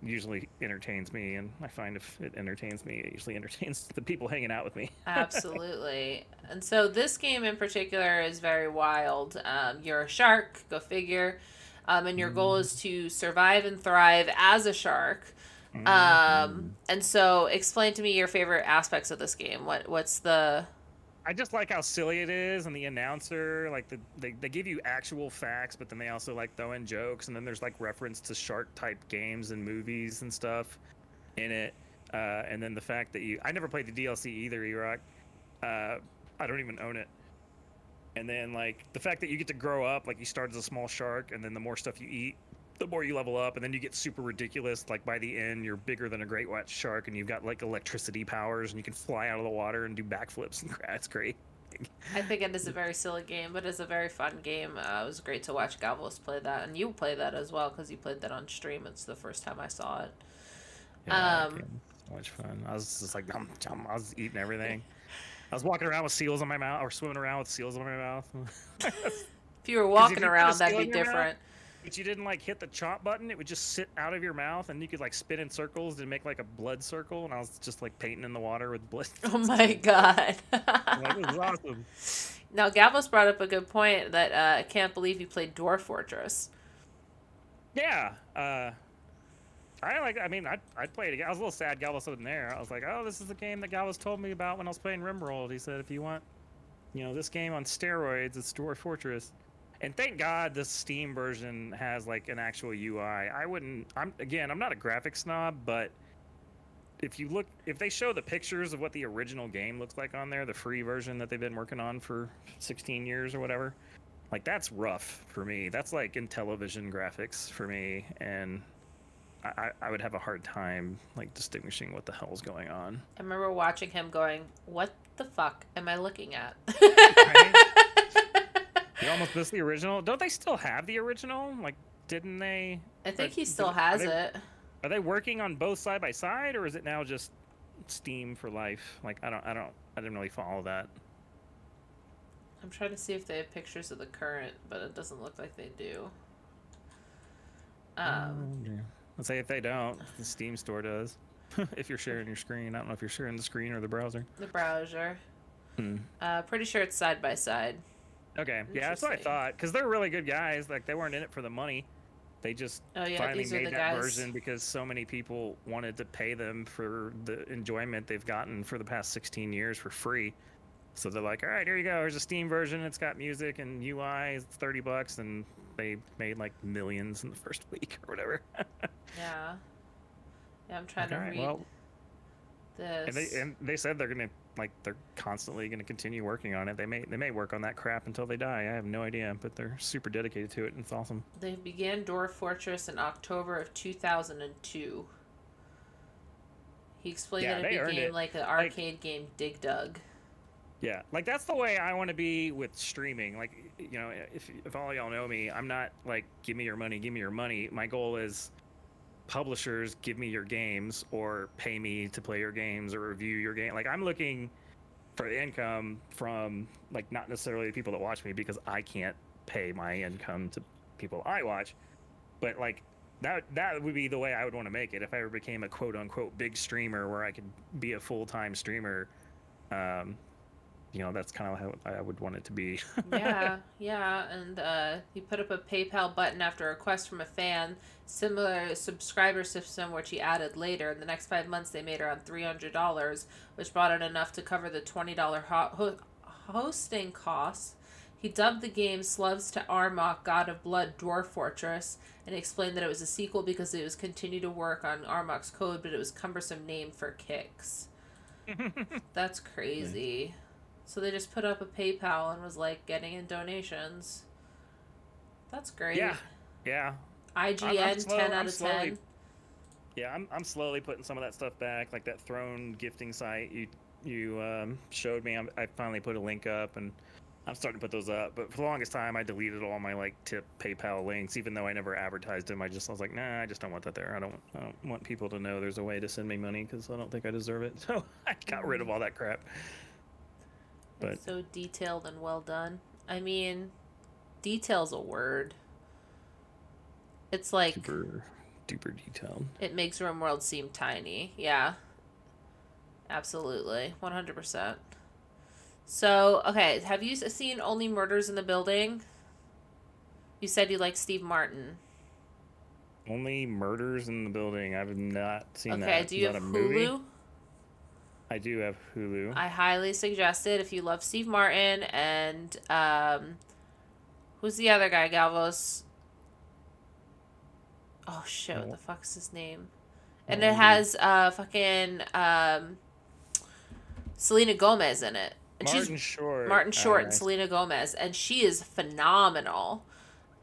usually entertains me. And I find if it entertains me, it usually entertains the people hanging out with me.
Absolutely. And so this game in particular is very wild. You're a shark, go figure. And your goal is to survive and thrive as a shark. And so explain to me your favorite aspects of this game. What's the...
I just like how silly it is, and the announcer, like they give you actual facts, but then they also like throw in jokes, and then there's like reference to shark type games and movies and stuff in it. And then the fact that I never played the DLC either, E-Rock. I don't even own it. And then like the fact that you get to grow up, like you start as a small shark, and then the more stuff you eat, the more you level up, and then you get super ridiculous. Like by the end, you're bigger than a great white shark, and you've got like electricity powers, and you can fly out of the water and do backflips, and it's great.
I think it is a very silly game, but it's a very fun game. It was great to watch Galvos play that, and you play that as well because you played that on stream. It's the first time I saw it.
Yeah, okay. So much fun. I was just like, I was eating everything. I was walking around with seals in my mouth, or swimming around with seals in my mouth.
If you were walking around, that'd be
mouth,
different.
but you didn't like hit the chomp button, it would just sit out of your mouth, and you could like spin in circles and make like a blood circle. And I was just like painting in the water with blood.
Oh my god!
Like, it was awesome.
Now Galvos brought up a good point that I can't believe you played Dwarf Fortress.
Yeah. I'd play it again. I was a little sad Galvos wasn't there. I was like, oh, this is the game that Galvos told me about when I was playing Rimworld. He said, if you want, this game on steroids, it's Dwarf Fortress. And thank God the Steam version has like an actual UI. I'm not a graphics snob, but if they show the pictures of what the original game looks like on there, the free version that they've been working on for 16 years or whatever, like that's rough for me. That's like Intellivision graphics for me, and I would have a hard time like distinguishing what the hell's going on.
I remember watching him going, "What the fuck am I looking at?"
Right? You almost missed the original. Don't they still have the original? Like, didn't they?
I think he still has it.
Are they working on both side by side, or is it now just Steam for life? Like, I didn't really follow that.
I'm trying to see if they have pictures of the current, but it doesn't look like they do.
Let's say if they don't, the Steam store does. If you're sharing your screen, I don't know if you're sharing the screen or the browser.
The browser. Pretty sure it's side by side.
Okay, yeah, that's what I thought. Because they're really good guys. Like, they weren't in it for the money. They just finally made that version because so many people wanted to pay them for the enjoyment they've gotten for the past 16 years for free. So they're like, all right, here you go. Here's a Steam version. It's got music and UI. It's $30, and they made like millions in the first week or whatever.
Yeah, I'm trying to read this.
And they said they're constantly gonna continue working on it. They may work on that crap until they die. I have no idea, but they're super dedicated to it, and it's awesome.
They began Dwarf Fortress in October of 2002. He explained that it became like an arcade game, Dig Dug.
Yeah, like that's the way I want to be with streaming. Like, if all y'all know me, I'm not like, give me your money, give me your money. My goal is publishers, give me your games, or pay me to play your games or review your game. Like, I'm looking for income from like not necessarily the people that watch me, because I can't pay my income to people I watch, but like that would be the way I would want to make it if I ever became a quote unquote big streamer where I could be a full-time streamer. That's kind of how I would want it to be.
yeah, and he put up a PayPal button after a request from a fan, similar subscriber system which he added later. In the next 5 months, they made around $300, which brought in enough to cover the $20 hosting costs. He dubbed the game Sluvs to Armok, God of Blood, Dwarf Fortress, and explained that it was a sequel because it was continued to work on Armok's code, but it was cumbersome name for kicks. That's crazy. So they just put up a PayPal and was like getting in donations. That's great.
Yeah.
IGN 10 out of 10.
Yeah, I'm slowly putting some of that stuff back, like that Throne gifting site you showed me. I finally put a link up, and I'm starting to put those up. But for the longest time, I deleted all my like tip PayPal links, even though I never advertised them. I was like, nah, I just don't want that there. I don't want people to know there's a way to send me money, because I don't think I deserve it. So I got rid of all that crap. But
it's so detailed and well done. I mean, detail's a word. It's like
super duper detailed.
It makes RimWorld seem tiny. Yeah. Absolutely. 100%. So, okay, have you seen Only Murders in the Building? You said you like Steve Martin.
Only Murders in the Building. I've not seen that.
Okay, do you have Hulu?
I do have Hulu.
I highly suggest it if you love Steve Martin and who's the other guy, Galvos? Oh shit, what the fuck's his name? And it has fucking Selena Gomez in it. And she's
Short.
Martin Short and
Nice.
Selena Gomez, and she is phenomenal.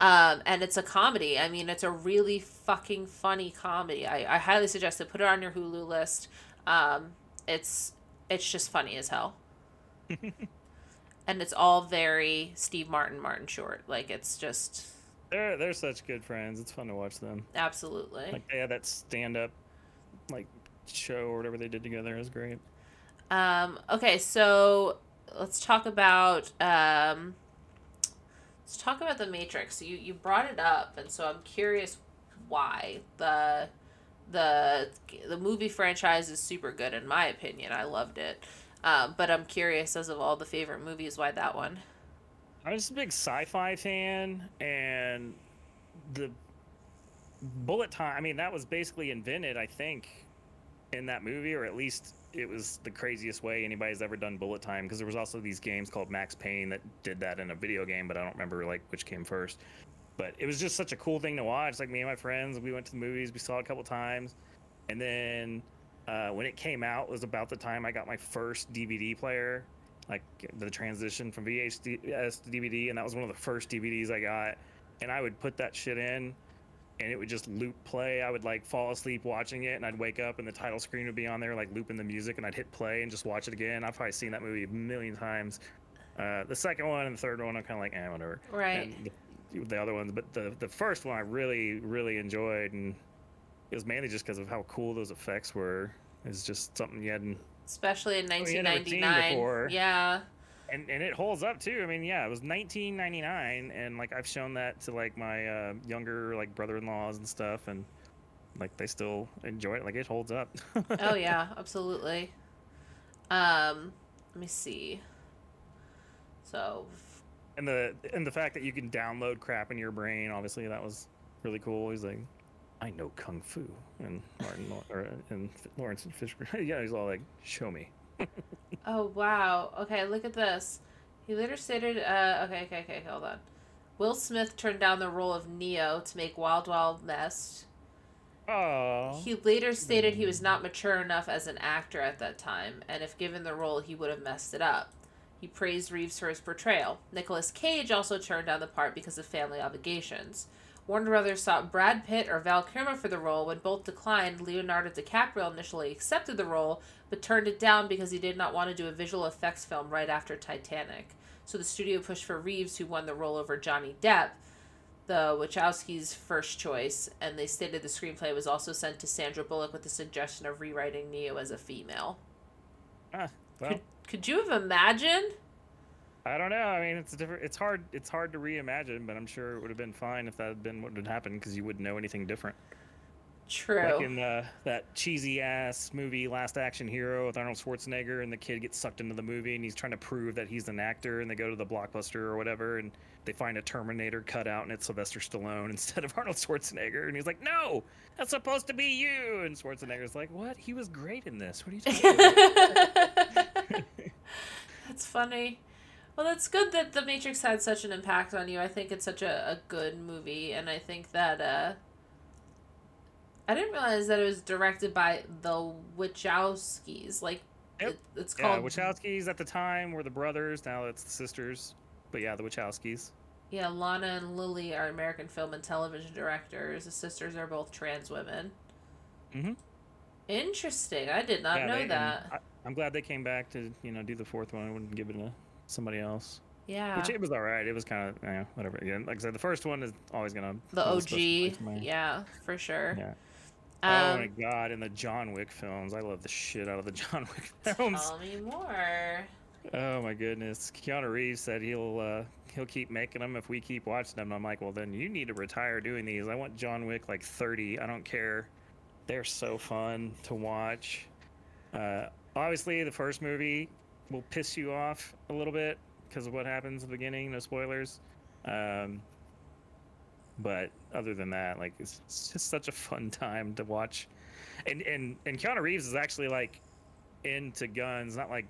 And it's a comedy. I mean, it's a really fucking funny comedy. I highly suggest it. Put it on your Hulu list. Um, it's it's just funny as hell, and it's all very Steve Martin, Martin Short. Like it's just
They're such good friends. It's fun to watch them.
absolutely.
Like they had that stand up like show or whatever they did together. It was great.
Okay, so let's talk about the Matrix. You brought it up, and so I'm curious why the movie franchise is super good in my opinion. I loved it, but I'm curious as of all the favorite movies, why that one?
I was just a big sci-fi fan, and the bullet time. I mean, that was basically invented, I think, in that movie, or at least it was the craziest way anybody's ever done bullet time. Because there was also these games called Max Payne that did that in a video game, but I don't remember like which came first. But it was just such a cool thing to watch. Like me and my friends, we went to the movies, we saw it a couple times, and then when it came out, it was about the time I got my first DVD player, like the transition from VHS to DVD, and that was one of the first DVDs I got. And I would put that shit in, and it would just loop play. I would like fall asleep watching it, and I'd wake up, and the title screen would be on there, like looping the music, and I'd hit play and just watch it again. I've probably seen that movie a million times. The second one and the third one, I'm kind of like, whatever.
Right.
And the other ones, but the first one I really enjoyed, and it was mainly just because of how cool those effects were. It's just something you hadn't
Especially in
you had never seen
1999.
before.
Yeah.
And it holds up too. I mean, yeah, it was 1999, and like I've shown that to like my younger like brother-in-laws and stuff, and like they still enjoy it. Like it holds up.
Oh yeah, absolutely. Let me see. So,
And the fact that you can download crap in your brain, obviously that was really cool. He's like, I know kung fu, and and Lawrence and Fishburne. Yeah, he's all like, show me.
oh wow. Okay, look at this. He later stated, okay, hold on. Will Smith turned down the role of Neo to make Wild Wild West.
Oh.
He later stated he was not mature enough as an actor at that time, and if given the role, he would have messed it up. He praised Reeves for his portrayal. Nicolas Cage also turned down the part because of family obligations. Warner Brothers sought Brad Pitt or Val Kilmer for the role. When both declined, Leonardo DiCaprio initially accepted the role, but turned it down because he did not want to do a visual effects film right after Titanic. So the studio pushed for Reeves, who won the role over Johnny Depp, the Wachowskis' first choice, and they stated the screenplay was also sent to Sandra Bullock with the suggestion of rewriting Neo as a female.
Ah, well,
Could you have imagined?
I don't know. I mean, it's different. It's hard to reimagine, but I'm sure it would have been fine if that had been what had happened because you wouldn't know anything different.
True.
Like in that cheesy ass movie Last Action Hero with Arnold Schwarzenegger, and the kid gets sucked into the movie, and he's trying to prove that he's an actor, and they go to the Blockbuster or whatever, and they find a Terminator cutout, and it's Sylvester Stallone instead of Arnold Schwarzenegger, and he's like, "No, that's supposed to be you." And Schwarzenegger's like, "What? He was great in this. What are you talking about?"
That's funny. Well, that's good that The Matrix had such an impact on you. I think it's such a good movie, and I think that I didn't realize that it was directed by the Wachowskis. Like,
Yep.
it's called...
Yeah, Wachowskis at the time were the brothers. Now it's the sisters. But yeah, the Wachowskis.
Yeah, Lana and Lily are American film and television directors. The sisters are both trans women.
Mm-hmm.
Interesting. I did not know that.
I'm glad they came back to do the fourth one. I wouldn't give it to somebody else.
Yeah.
Which it was all right. It was kind of whatever. Again, like I said, the first one is always gonna
The
hold a special place
OG.
in my-
Yeah, for sure.
Yeah. Oh my god! In the John Wick films, I love the shit out of the John Wick films.
Tell me more.
Oh my goodness! Keanu Reeves said he'll keep making them if we keep watching them. I'm like, well then you need to retire doing these. I want John Wick like 30. I don't care. They're so fun to watch. Obviously, the first movie will piss you off a little bit because of what happens at the beginning. No spoilers. But other than that, like it's just such a fun time to watch. And Keanu Reeves is actually like into guns, not like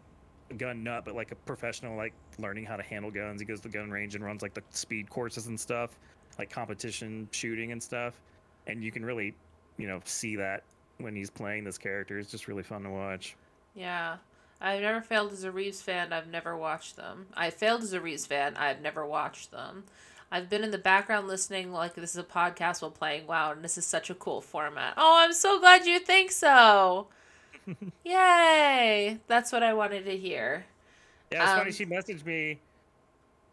a gun nut, but like a professional, like learning how to handle guns. He goes to the gun range and runs like the speed courses and stuff, like competition shooting and stuff. And you can really, see that when he's playing this character. It's just really fun to watch.
Yeah. I've never failed as a Reeves fan. I've never watched them. I failed as a Reeves fan. I've never watched them. I've been in the background listening like this is a podcast while playing WoW, and this is such a cool format. Oh, I'm so glad you think so. Yay! That's what I wanted to hear.
Yeah, it's funny. She messaged me,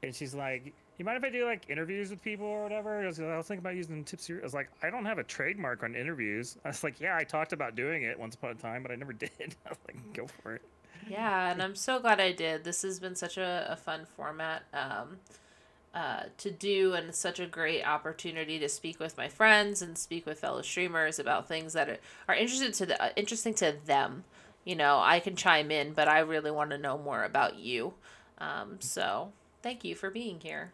and she's like, "You mind if I do like interviews with people or whatever?" I was thinking about using Tipsy. I was like, "I don't have a trademark on interviews." I was like, "Yeah, I talked about doing it once upon a time, but I never did." I was like, "Go for it."
Yeah, and I'm so glad I did. This has been such a fun format to do, and such a great opportunity to speak with my friends and speak with fellow streamers about things that are interesting to them. You know, I can chime in, but I really want to know more about you. So thank you for being here.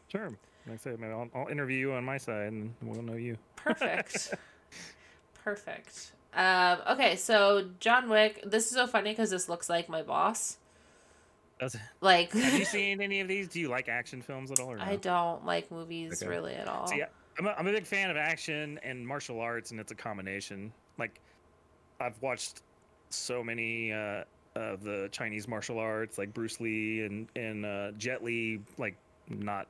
Sure. Like I said, maybe I'll interview you on my side, and we'll know you.
Perfect. Perfect. Okay, so John Wick. This is so funny because this looks like my boss.
Does it?
Like,
have you seen any of these? Do you like action films at all? Or no?
I don't like movies really at all.
See, I'm a big fan of action and martial arts, and it's a combination. Like, I've watched so many of the Chinese martial arts, like Bruce Lee and Jet Li, like not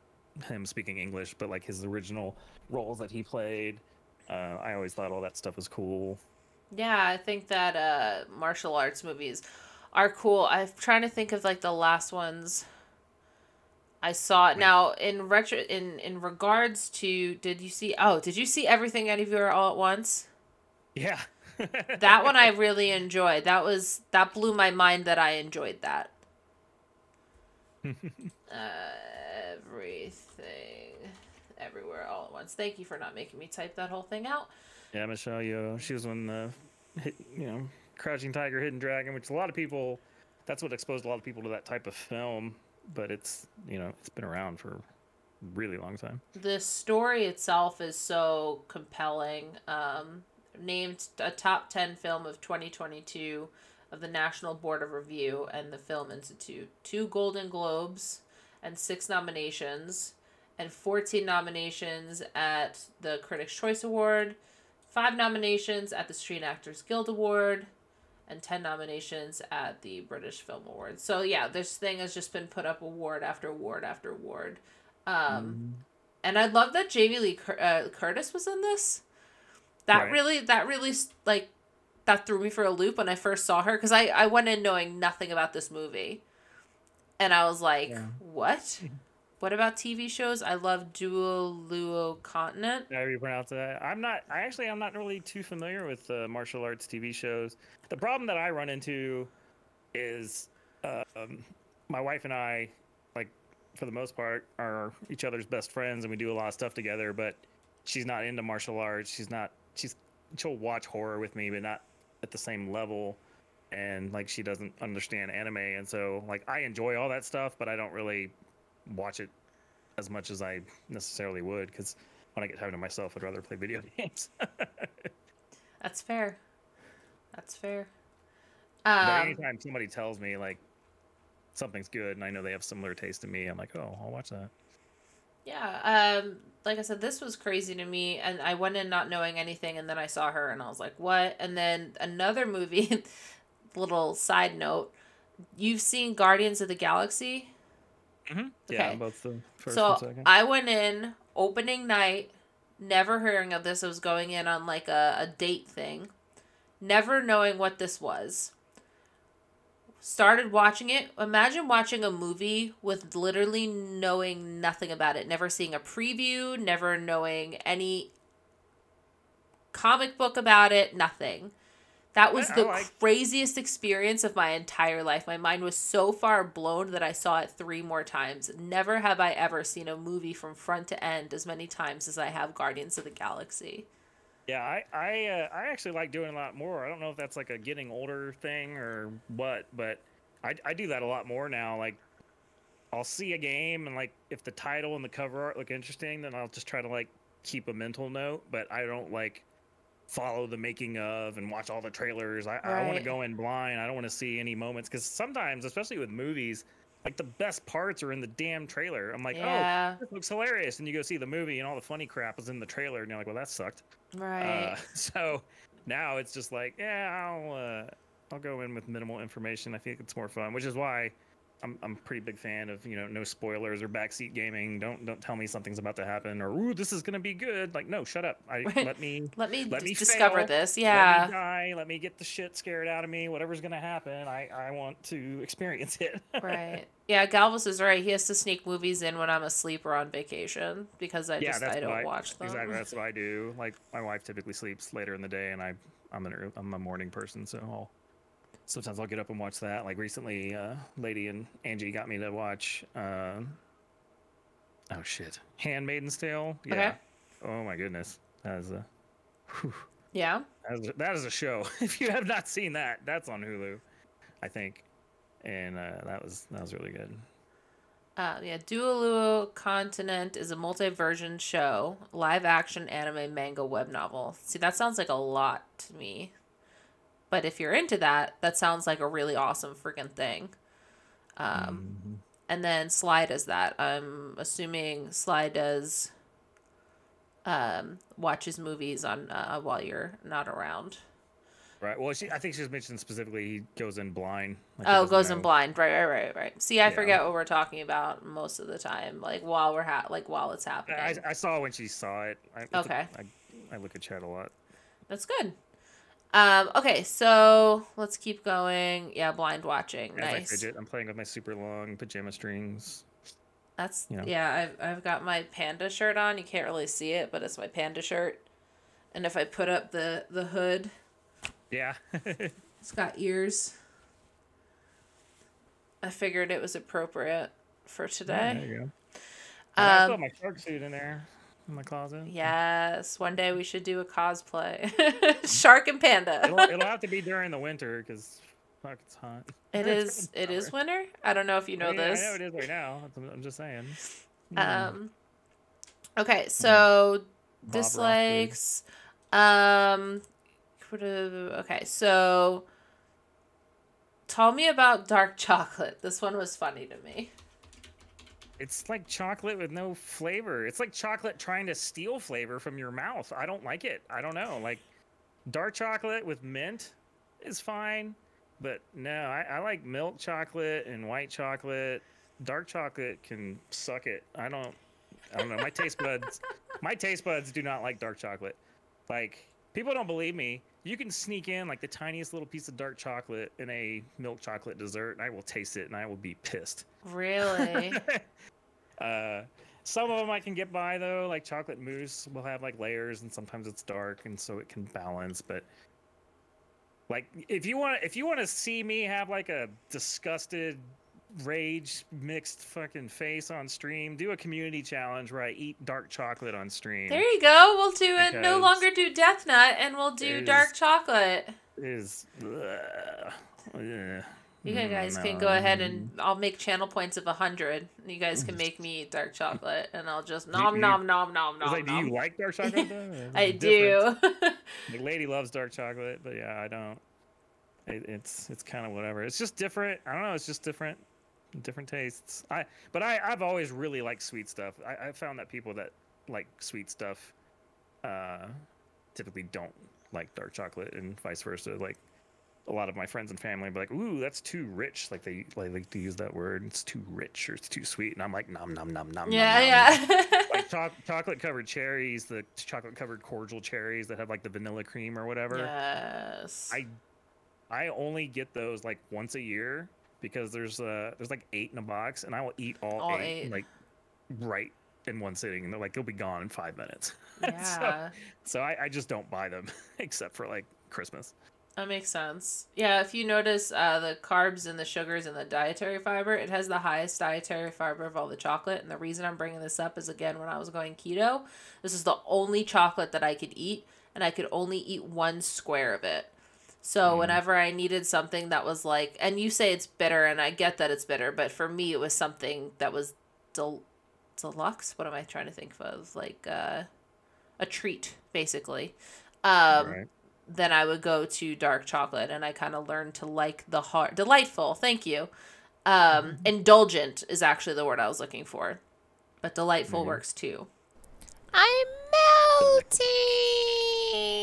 him speaking English, but like his original roles that he played. I always thought all that stuff was cool.
Yeah, I think that martial arts movies are cool. I'm trying to think of like the last ones I saw. Right. Now, in regards to, did you see Everything Anywhere All at Once?
Yeah.
That one I really enjoyed. That blew my mind that I enjoyed that. Everything Everywhere All at Once. Thank you for not making me type that whole thing out.
Yeah, Michelle Yeoh. She was on the, Crouching Tiger, Hidden Dragon, which a lot of people, that's what exposed a lot of people to that type of film. But it's, it's been around for a really long time.
The story itself is so compelling. Named a top 10 film of 2022 of the National Board of Review and the Film Institute. 2 Golden Globes and 6 nominations, and 14 nominations at the Critics' Choice Award, 5 nominations at the Screen Actors Guild Award, and 10 nominations at the British Film Awards. So yeah, this thing has just been put up award after award after award. And I love that Jamie Lee Curtis was in this. That really like that threw me for a loop when I first saw her, because I went in knowing nothing about this movie, and I was like, what? What about TV shows? I love Duo Continent.
However you pronounce that. I'm not really too familiar with martial arts TV shows. The problem that I run into is my wife and I, like, for the most part, are each other's best friends, and we do a lot of stuff together, but she's not into martial arts. She'll watch horror with me, but not at the same level. And like, she doesn't understand anime. And so like, I enjoy all that stuff, but I don't really watch it as much as I necessarily would. 'Cause when I get time to myself, I'd rather play video games.
That's fair. That's fair.
But anytime somebody tells me like something's good and I know they have similar taste to me, I'm like, oh, I'll watch that.
Yeah, like I said, this was crazy to me, and I went in not knowing anything, and then I saw her, and I was like, what? And then another movie, little side note, you've seen Guardians of the Galaxy?
Mm-hmm. Yeah, okay. Both the first
and
second.
So I went in, opening night, never hearing of this. I was going in on like a date thing, never knowing what this was. Started watching it. Imagine watching a movie with literally knowing nothing about it. Never seeing a preview, never knowing any comic book about it, nothing. That was the craziest experience of my entire life. My mind was so far blown that I saw it 3 more times. Never have I ever seen a movie from front to end as many times as I have Guardians of the Galaxy.
Yeah, I actually like doing a lot more. I don't know if that's like a getting older thing or what, but I do that a lot more now. Like, I'll see a game, and like if the title and the cover art look interesting, then I'll just try to like keep a mental note, but I don't like follow the making of and watch all the trailers. I want to go in blind. I don't want to see any moments, because sometimes, especially with movies, like the best parts are in the damn trailer. I'm like, oh, this looks hilarious. And you go see the movie and all the funny crap is in the trailer. And you're like, well, that sucked.
Right.
So now it's just like, yeah, I'll I'll go in with minimal information. I think it's more fun, which is why I'm a pretty big fan of, you know, no spoilers or backseat gaming. Don't tell me something's about to happen or ooh, this is gonna be good. Like, no, shut up. Let me
discover
fail,
this.
Let
Yeah.
me die. Let me get the shit scared out of me. Whatever's gonna happen, I want to experience it.
Right. Yeah, Galvus is right. He has to sneak movies in when I'm asleep or on vacation because I don't watch them.
Exactly, that's what I do. Like, my wife typically sleeps later in the day, and I'm a morning person, so sometimes I'll get up and watch that. Like recently, Lady and Angie got me to watch. Oh shit, Handmaiden's Tale. Yeah.
Okay.
Oh my goodness, that is a. Whew.
Yeah.
That is a show. If you have not seen that, that's on Hulu, I think, and that was really good.
Yeah, Dualuo Continent is a multi-version show, live-action anime manga web novel. See, that sounds like a lot to me. But if you're into that, that sounds like a really awesome freaking thing. And then Sly does that. I'm assuming Sly does watches movies on while you're not around.
Right. Well, I think she was mentioned specifically. He goes in blind.
Like goes in blind. Right. See, I forget what we're talking about most of the time. Like while while it's happening.
I saw when she saw it.
Okay.
I look at chat a lot.
That's good. Okay, so let's keep going. Yeah, blind watching.
As
nice.
I fidget, I'm playing with my super long pajama strings.
That's yeah. I've got my panda shirt on. You can't really see it, but it's my panda shirt. And if I put up the hood.
Yeah.
It's got ears. I figured it was appropriate for today.
There you go. I still have my shark suit in there in my closet.
Yes. One day we should do a cosplay. Shark and panda.
It'll have to be during the winter because fuck, it's hot.
It is winter? I don't know if you know this.
I know it is right now. I'm just saying.
Okay, so
Bob
dislikes. Okay, so tell me about dark chocolate. This one was funny to me.
It's like chocolate with no flavor. It's like chocolate trying to steal flavor from your mouth. I don't like it. I don't know. Like, dark chocolate with mint is fine, but no, I like milk chocolate and white chocolate. Dark chocolate can suck it. I don't know. My taste buds do not like dark chocolate. Like, people don't believe me. You can sneak in like the tiniest little piece of dark chocolate in a milk chocolate dessert, and I will taste it, and I will be pissed.
Really?
Some of them I can get by though, like chocolate mousse will have like layers, and sometimes it's dark, and so it can balance. But like, if you want to see me have like a disgusted, rage mixed fucking face on stream, do a community challenge where I eat dark chocolate on stream.
There you go. We'll do it. No longer do Death Nut, and we'll do dark chocolate. You guys can go ahead and I'll make channel points of 100. You guys can make me eat dark chocolate, and I'll just nom.
Do you like dark chocolate though?
I do.
The lady loves dark chocolate, but yeah, I don't. It's kind of whatever. It's just different. I don't know. It's just different tastes. I've always really liked sweet stuff. I found that people that like sweet stuff typically don't like dark chocolate, and vice versa. Like, a lot of my friends and family be like, "Ooh, that's too rich." Like, they like to use that word. It's too rich or it's too sweet, and I'm like, "Nom nom nom nom."
Yeah.
Like chocolate covered cherries, the chocolate covered cordial cherries that have like the vanilla cream or whatever.
Yes.
I only get those like once a year because there's like 8 in a box, and I will eat all eight like right in one sitting, and they'll be gone in 5 minutes.
Yeah.
so I just don't buy them except for like Christmas.
That makes sense. Yeah, if you notice the carbs and the sugars and the dietary fiber, it has the highest dietary fiber of all the chocolate. And the reason I'm bringing this up is, again, when I was going keto, this is the only chocolate that I could eat, and I could only eat 1 square of it. So whenever I needed something that was like, and you say it's bitter, and I get that it's bitter, but for me it was something that was deluxe. What am I trying to think of? Like a treat, basically.
Right.
Then I would go to dark chocolate, and I kind of learned to like the hard, delightful. Thank you. Indulgent is actually the word I was looking for, but delightful works too. I'm melting.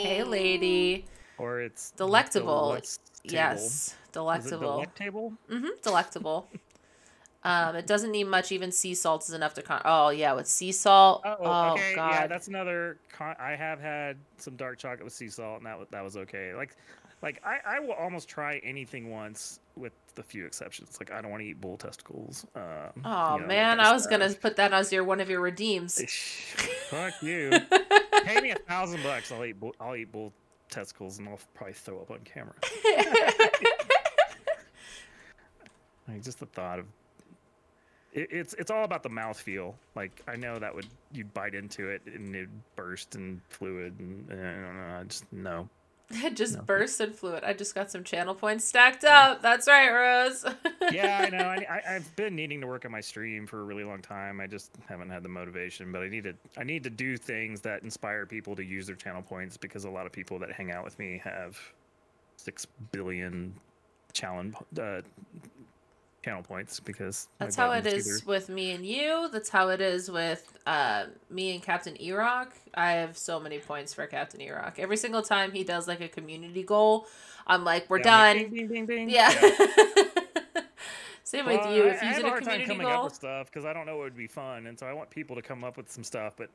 Hey, lady.
Or or it's
Delectable.
delectable.
Yes,
Is it
delectable.
delectable?
Delectable. It doesn't need much. Even sea salt is enough to oh yeah, with sea salt.
Oh,
Oh
okay. Yeah,
God.
that's another. I have had some dark chocolate with sea salt, and that was okay. Like I will almost try anything once, with the few exceptions. Like I don't want to eat bull testicles.
Oh
That
man,
kind of
I was gonna
stuff.
put that as one of your redeems.
Fuck you. Pay me $1,000. I'll eat bull testicles, and I'll probably throw up on camera. Like just the thought of it's all about the mouthfeel. Like I know that you'd bite into it and it'd burst in fluid, and I don't know. I just no.
It just
No.
burst in fluid. I just got some channel points stacked up. That's right, Rose.
Yeah, I know. I've been needing to work on my stream for a really long time. I just haven't had the motivation, but I need to do things that inspire people to use their channel points, because a lot of people that hang out with me have 6 billion challenge channel points, because
That's how it is with me and you. That's how it is with me and Captain E-Rock. I have so many points for Captain E-Rock. Every single time he does like a community goal, I'm like, we're done.
Like, ding, ding, ding, ding.
Yeah. Same with you. If
I
you
have
did
a
a
hard time
community
coming up
goal.
with stuff because I don't know what would be fun, and so I want people to come up with some stuff. But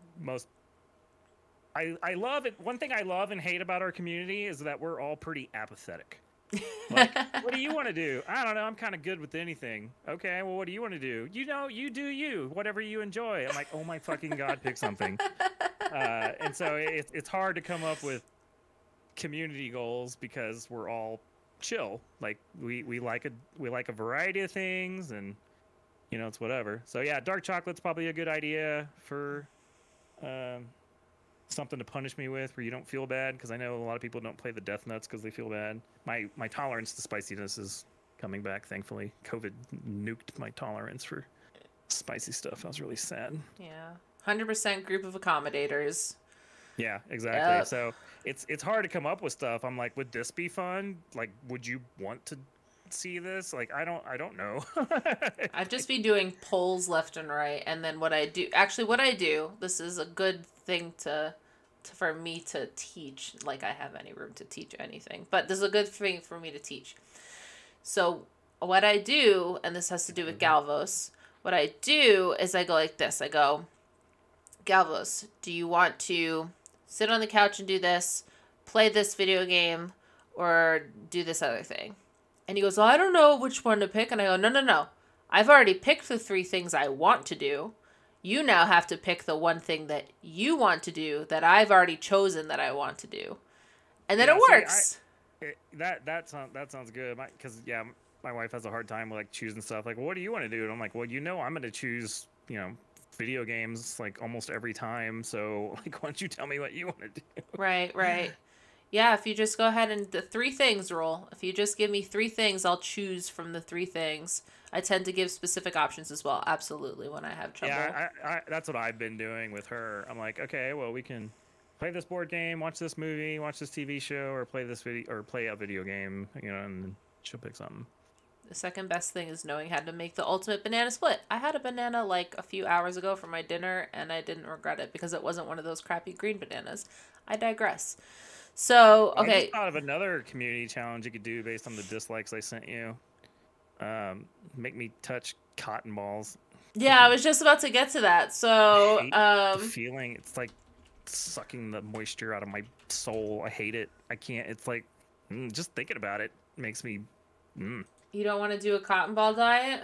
I love it. One thing I love and hate about our community is that we're all pretty apathetic. Like, what do you want to do? I don't know. I'm kind of good with anything. Okay, well, what do you want to do? You know, you do you. Whatever you enjoy. I'm like, oh my fucking god, pick something. And so it's hard to come up with community goals because we're all chill. Like we like a variety of things, and you know, it's whatever. So yeah, dark chocolate's probably a good idea for something to punish me with where you don't feel bad, because I know a lot of people don't play the death nuts because they feel bad. My tolerance to spiciness is coming back, thankfully. COVID nuked my tolerance for spicy stuff. I was really sad.
Yeah. 100% group of accommodators.
Yeah, exactly.
Yep.
So it's hard to come up with stuff. I'm like, would this be fun? Like, would you want to see this? Like, I don't know.
I'd just be doing polls left and right, and then what I do, this is a good thing for me to teach. Like, I have any room to teach anything, but this is a good thing for me to teach. So what I do, and this has to do with Galvos, what I do is I go like this. I go, Galvos, do you want to sit on the couch and do this, play this video game, or do this other thing? And he goes, well, I don't know which one to pick. And I go, no. I've already picked the 3 things I want to do. You now have to pick the one thing that you want to do that I've already chosen that I want to do. And then it works.
That sounds good. Because, my wife has a hard time with, like, choosing stuff. Like, well, what do you want to do? And I'm like, well, I'm going to choose, video games, like, almost every time. So, like, why don't you tell me what you want to do?
Right. Yeah, if you just go ahead and the 3 things rule. If you just give me 3 things, I'll choose from the 3 things. I tend to give specific options as well. Absolutely, when I have trouble.
Yeah, I that's what I've been doing with her. I'm like, okay, well, we can play this board game, watch this movie, watch this TV show, or play a video game, and she'll pick something.
The second best thing is knowing how to make the ultimate banana split. I had a banana like a few hours ago for my dinner, and I didn't regret it because it wasn't one of those crappy green bananas. I digress. So, okay.
I just thought of another community challenge you could do based on the dislikes I sent you. Make me touch cotton balls.
Yeah, I was just about to get to that. So,
the feeling, it's like sucking the moisture out of my soul. I hate it. I can't. It's like just thinking about it makes me.
You don't want to do a cotton ball diet?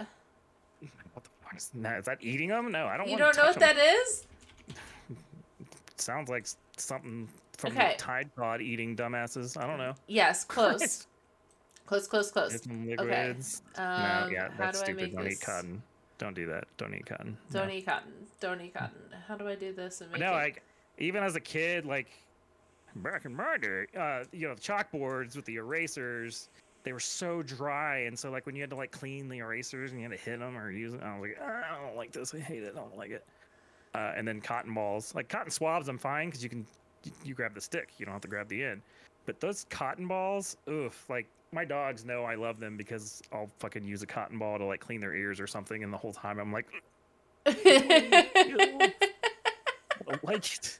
What the fuck is that? Is that eating them? No, I don't.
You don't know what that is?
Sounds like something from the Tide Pod eating dumbasses. I don't know.
Yes, close. Close.
It's some liquids.
Okay.
No, yeah, that's stupid. Don't
this?
eat cotton. Don't do that. Don't eat cotton.
Don't eat cotton. How do I do this and make
like, even as a kid, like, back in my day, the chalkboards with the erasers, they were so dry, and so, like, when you had to, like, clean the erasers and you had to hit them or use them, I was like, I don't like this. I hate it. I don't like it. And then cotton balls. Like, cotton swabs, I'm fine, because you grab the stick. You don't have to grab the end. But those cotton balls, oof, like, my dogs know I love them because I'll fucking use a cotton ball to, like, clean their ears or something, and the whole time I'm like, I don't like it.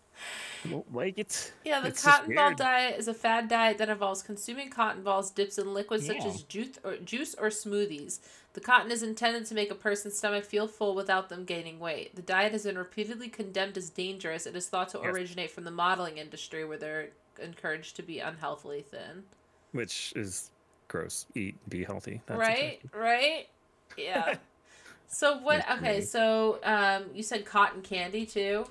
Like it's
Yeah, the
it's just
cotton ball
weird.
diet is a fad diet that involves consuming cotton balls dipped in liquids such
Yeah.
as juice or smoothies. The cotton is intended to make a person's stomach feel full without them gaining weight. The diet has been repeatedly condemned as dangerous. It is thought to
Yes.
originate from the modeling industry where they're encouraged to be unhealthily thin.
Which is gross. Eat, be healthy. That's
Right?
exactly.
Right? Yeah. So what?
Just
Okay,
me.
so you said cotton candy too.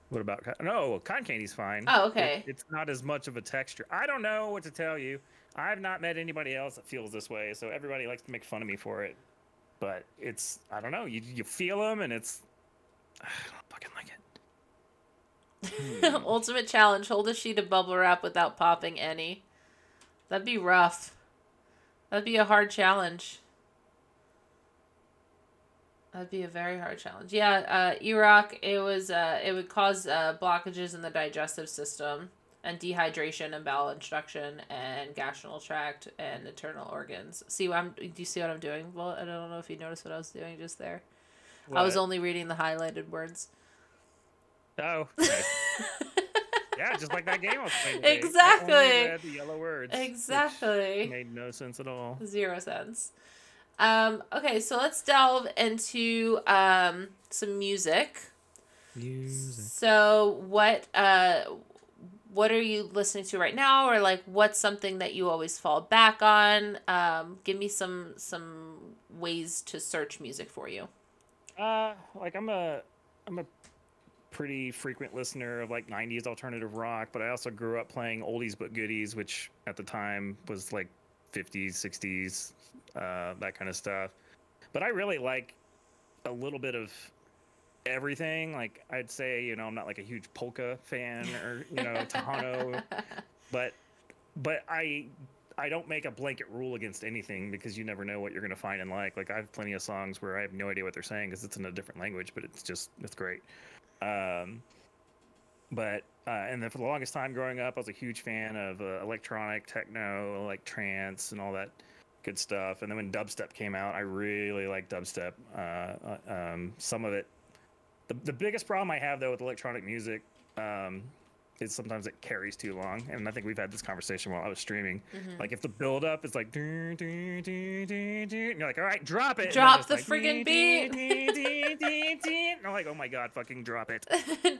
What about no, cotton candy's fine.
Oh, okay.
It's not as much of a texture. I don't know what to tell you. I've not met anybody else that feels this way, so everybody likes to make fun of me for it. But it's I don't know. You feel them, and it's I don't fucking like it. Hmm.
Ultimate challenge: hold a sheet of bubble wrap without popping any. That'd be rough. That'd be a hard challenge. That'd be a very hard challenge. Yeah, Iraq. It would cause blockages in the digestive system and dehydration and bowel obstruction and gastrointestinal tract and internal organs. See what I'm? Do you see what I'm doing? Well, I don't know if you noticed what I was doing just there. I was
What?
only reading the highlighted words.
Oh, okay. Yeah, just like that game I was playing today. I only
Exactly.
read the yellow words,
Exactly.
which made no sense at all.
0 sense. Okay, so let's delve into some music.
Music.
So what are you listening to right now, or like what's something that you always fall back on? Give me some ways to search music for you.
Like I'm a pretty frequent listener of like 90s alternative rock, but I also grew up playing oldies but goodies, which at the time was like 50s, 60s, that kind of stuff. But I really like a little bit of everything. Like I'd say, I'm not like a huge polka fan or, Tejano, but I don't make a blanket rule against anything because you never know what you're going to find and like. Like I have plenty of songs where I have no idea what they're saying because it's in a different language, but it's great. And then for the longest time growing up, I was a huge fan of electronic, techno, like trance, and all that good stuff. And then when dubstep came out, I really liked dubstep. Some of it. The biggest problem I have though with electronic music is sometimes it carries too long. And I think we've had this conversation while I was streaming.
Mm-hmm.
Like if the build up is like, and you're like, all right, drop it.
Drop the
like,
friggin' beat.
And I'm like, oh my god, fucking drop it.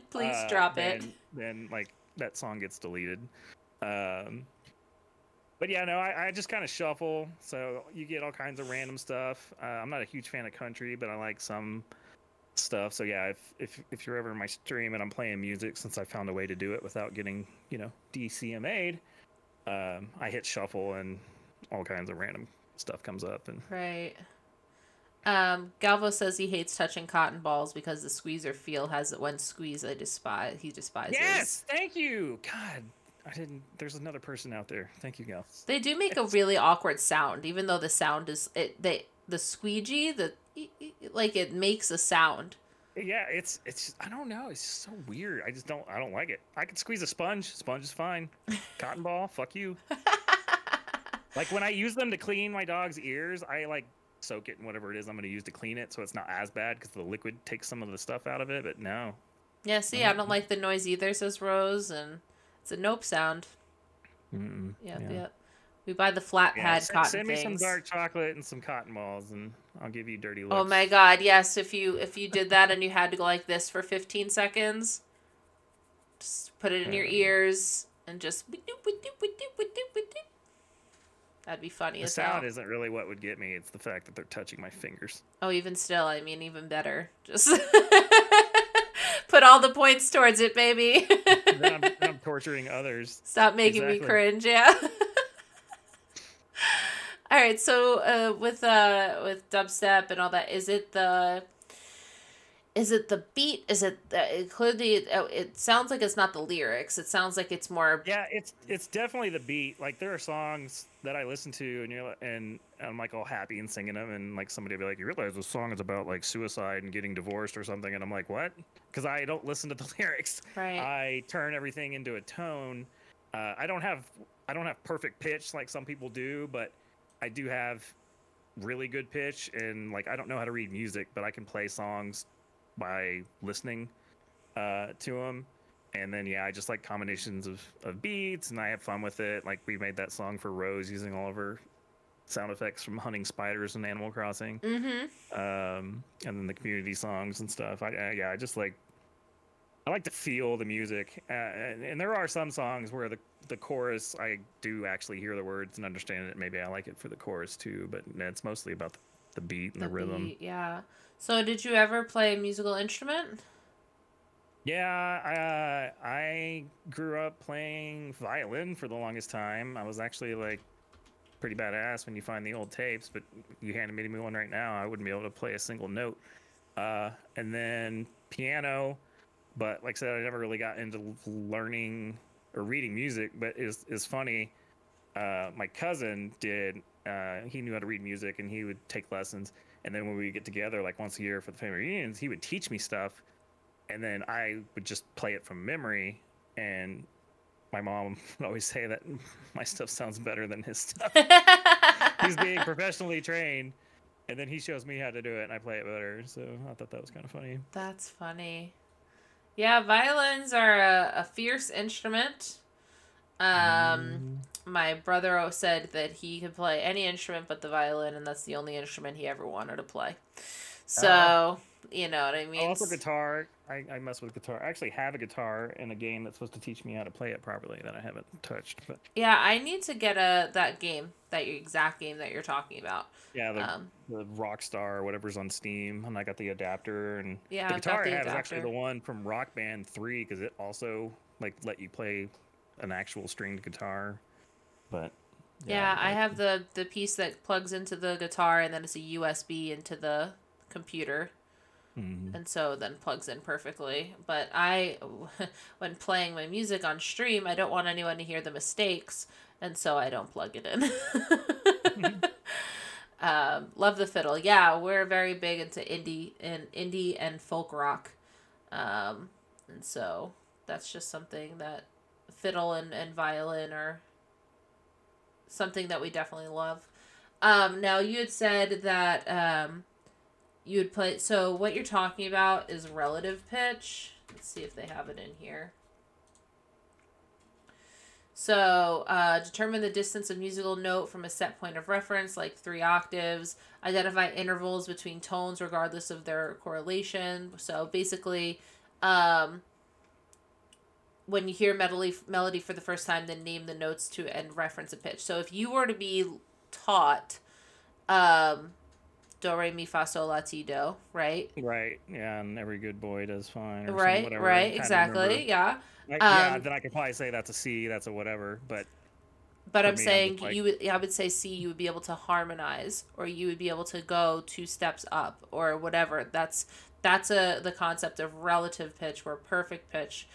Please drop it.
Then like that song gets deleted. But yeah, no, I just kind of shuffle. So you get all kinds of random stuff. I'm not a huge fan of country, but I like some stuff. So yeah, if you're ever in my stream and I'm playing music, since I found a way to do it without getting DCMA'd, I hit shuffle and all kinds of random stuff comes up. And
Right. Galvo says he hates touching cotton balls because the squeezer feel has it when squeezed. He despises.
yes, thank you. God, I didn't. There's another person out there. Thank you, Gal.
They do make a really awkward sound, even though the sound is the squeegee like it makes a sound.
Yeah, it's I don't know. It's just so weird. I don't like it. I could squeeze a sponge. Sponge is fine. Cotton ball, fuck you. Like when I use them to clean my dog's ears, I like soak it in whatever it is I'm going to use to clean it, so it's not as bad because the liquid takes some of the stuff out of it. But no.
Yeah, see, I don't like the noise either, says Rose, and it's a nope sound. Yep. We buy the flat pad cotton
send me
things.
some dark chocolate and some cotton balls, and I'll give you dirty looks.
Oh my god, yes! If you did that and you had to go like this for 15 seconds, just put it in your ears and just. That'd be funny
The
as hell.
sound isn't really what would get me. It's the fact that they're touching my fingers.
Oh, even still, I mean, even better. Just put all the points towards it, baby.
then I'm torturing others.
Stop making me cringe, yeah. All right, so with dubstep and all that, is it the beat? Is it clearly? It sounds like it's not the lyrics. It sounds like it's more.
Yeah, it's definitely the beat. Like there are songs that I listen to, and I'm like all happy and singing them, and like somebody will be like, "You realize this song is about like suicide and getting divorced or something?" And I'm like, "What?" Because I don't listen to the lyrics.
Right.
I turn everything into a tone. I don't have perfect pitch like some people do, but I do have really good pitch, and like I don't know how to read music, but I can play songs by listening to them. And then yeah, I just like combinations of beats, and I have fun with it. Like we made that song for Rose using all of her sound effects from hunting spiders and Animal Crossing,
Mm-hmm.
and then the community songs and stuff. Yeah, I just like I like to feel the music, and there are some songs where the chorus I do actually hear the words and understand it. Maybe I like it for the chorus too, but it's mostly about the beat and
The
the rhythm.
beat, yeah. So did you ever play a musical instrument?
Yeah, I grew up playing violin for the longest time. I was actually like pretty badass when you find the old tapes, but you handed me one right now, I wouldn't be able to play a single note. And then piano, but like I said, I never really got into learning or reading music. But is funny. My cousin did. He knew how to read music, and he would take lessons. And then when we get together, like once a year for the family reunions, he would teach me stuff, and then I would just play it from memory. And my mom would always say that my stuff sounds better than his stuff. He's being professionally trained, and then he shows me how to do it, and I play it better. So I thought that was kind of funny.
That's funny. Yeah, violins are a fierce instrument. Um,
Mm.
my brother said that he could play any instrument but the violin, and that's the only instrument he ever wanted to play. So, you know what I mean?
Also guitar. I mess with guitar. I actually have a guitar in a game that's supposed to teach me how to play it properly that I haven't touched. But
Yeah, I need to get that game, exact game that you're talking about.
yeah, the Rockstar or whatever's on Steam, and I got the adapter. And
Yeah,
the
I've got
guitar I
the
have is actually
adapter.
the one from Rock Band 3 because it also like let you play an actual stringed guitar. But
Yeah, I have the piece that plugs into the guitar, and then it's a USB into the computer.
Mm-hmm.
And so then plugs in perfectly. But when playing my music on stream, I don't want anyone to hear the mistakes, and so I don't plug it in. Love the fiddle. Yeah, we're very big into indie and folk rock, and so that's just something that fiddle and violin are something that we definitely love. Now you had said that you would play. So what you're talking about is relative pitch. Let's see if they have it in here. So, determine the distance of musical note from a set point of reference, like 3 octaves. Identify intervals between tones regardless of their correlation. So, basically, when you hear melody for the first time, then name the notes to and reference a pitch. So, if you were to be taught do, re, mi, fa, sol, la, ti, do, right?
Right. Yeah, and every good boy does fine, or
Right,
whatever.
right,
I can't remember.
exactly, yeah.
Yeah, then I could probably say that's a C, that's a whatever. But
But
for
I'm
me, I'm
saying
just like,
I would say C, you would be able to harmonize, or you would be able to go 2 steps up, or whatever. That's the concept of relative pitch, where perfect pitch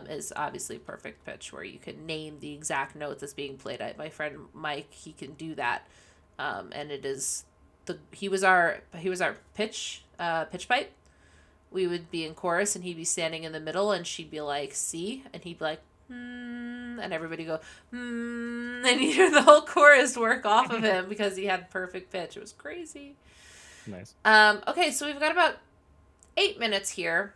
is obviously perfect pitch, where you can name the exact note that's being played. My friend Mike, he can do that, and it is he was our pitch pipe. We would be in chorus, and he'd be standing in the middle, and she'd be like C, and he'd be like and everybody go and you hear the whole chorus work off of him because he had perfect pitch. It was crazy.
nice.
Okay, so we've got about 8 minutes here.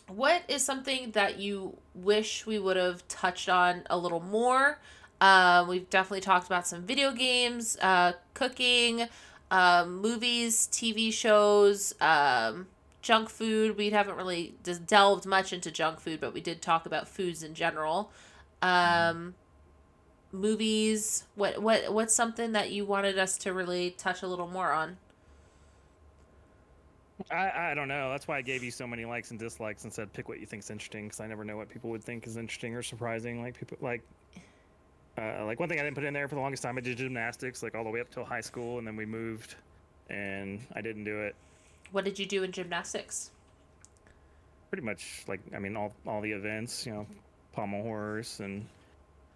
What is something that you wish we would have touched on a little more? We've definitely talked about some video games, cooking, movies, TV shows, junk food. We haven't really just delved much into junk food, but we did talk about foods in general. Movies. What's something that you wanted us to really touch a little more on?
I don't know. That's why I gave you so many likes and dislikes and said pick what you think's interesting, because I never know what people would think is interesting or surprising. Like people like one thing I didn't put in there for the longest time, I did gymnastics like all the way up till high school, and then we moved, and I didn't do it.
What did you do in gymnastics?
Pretty much like all the events, pommel horse and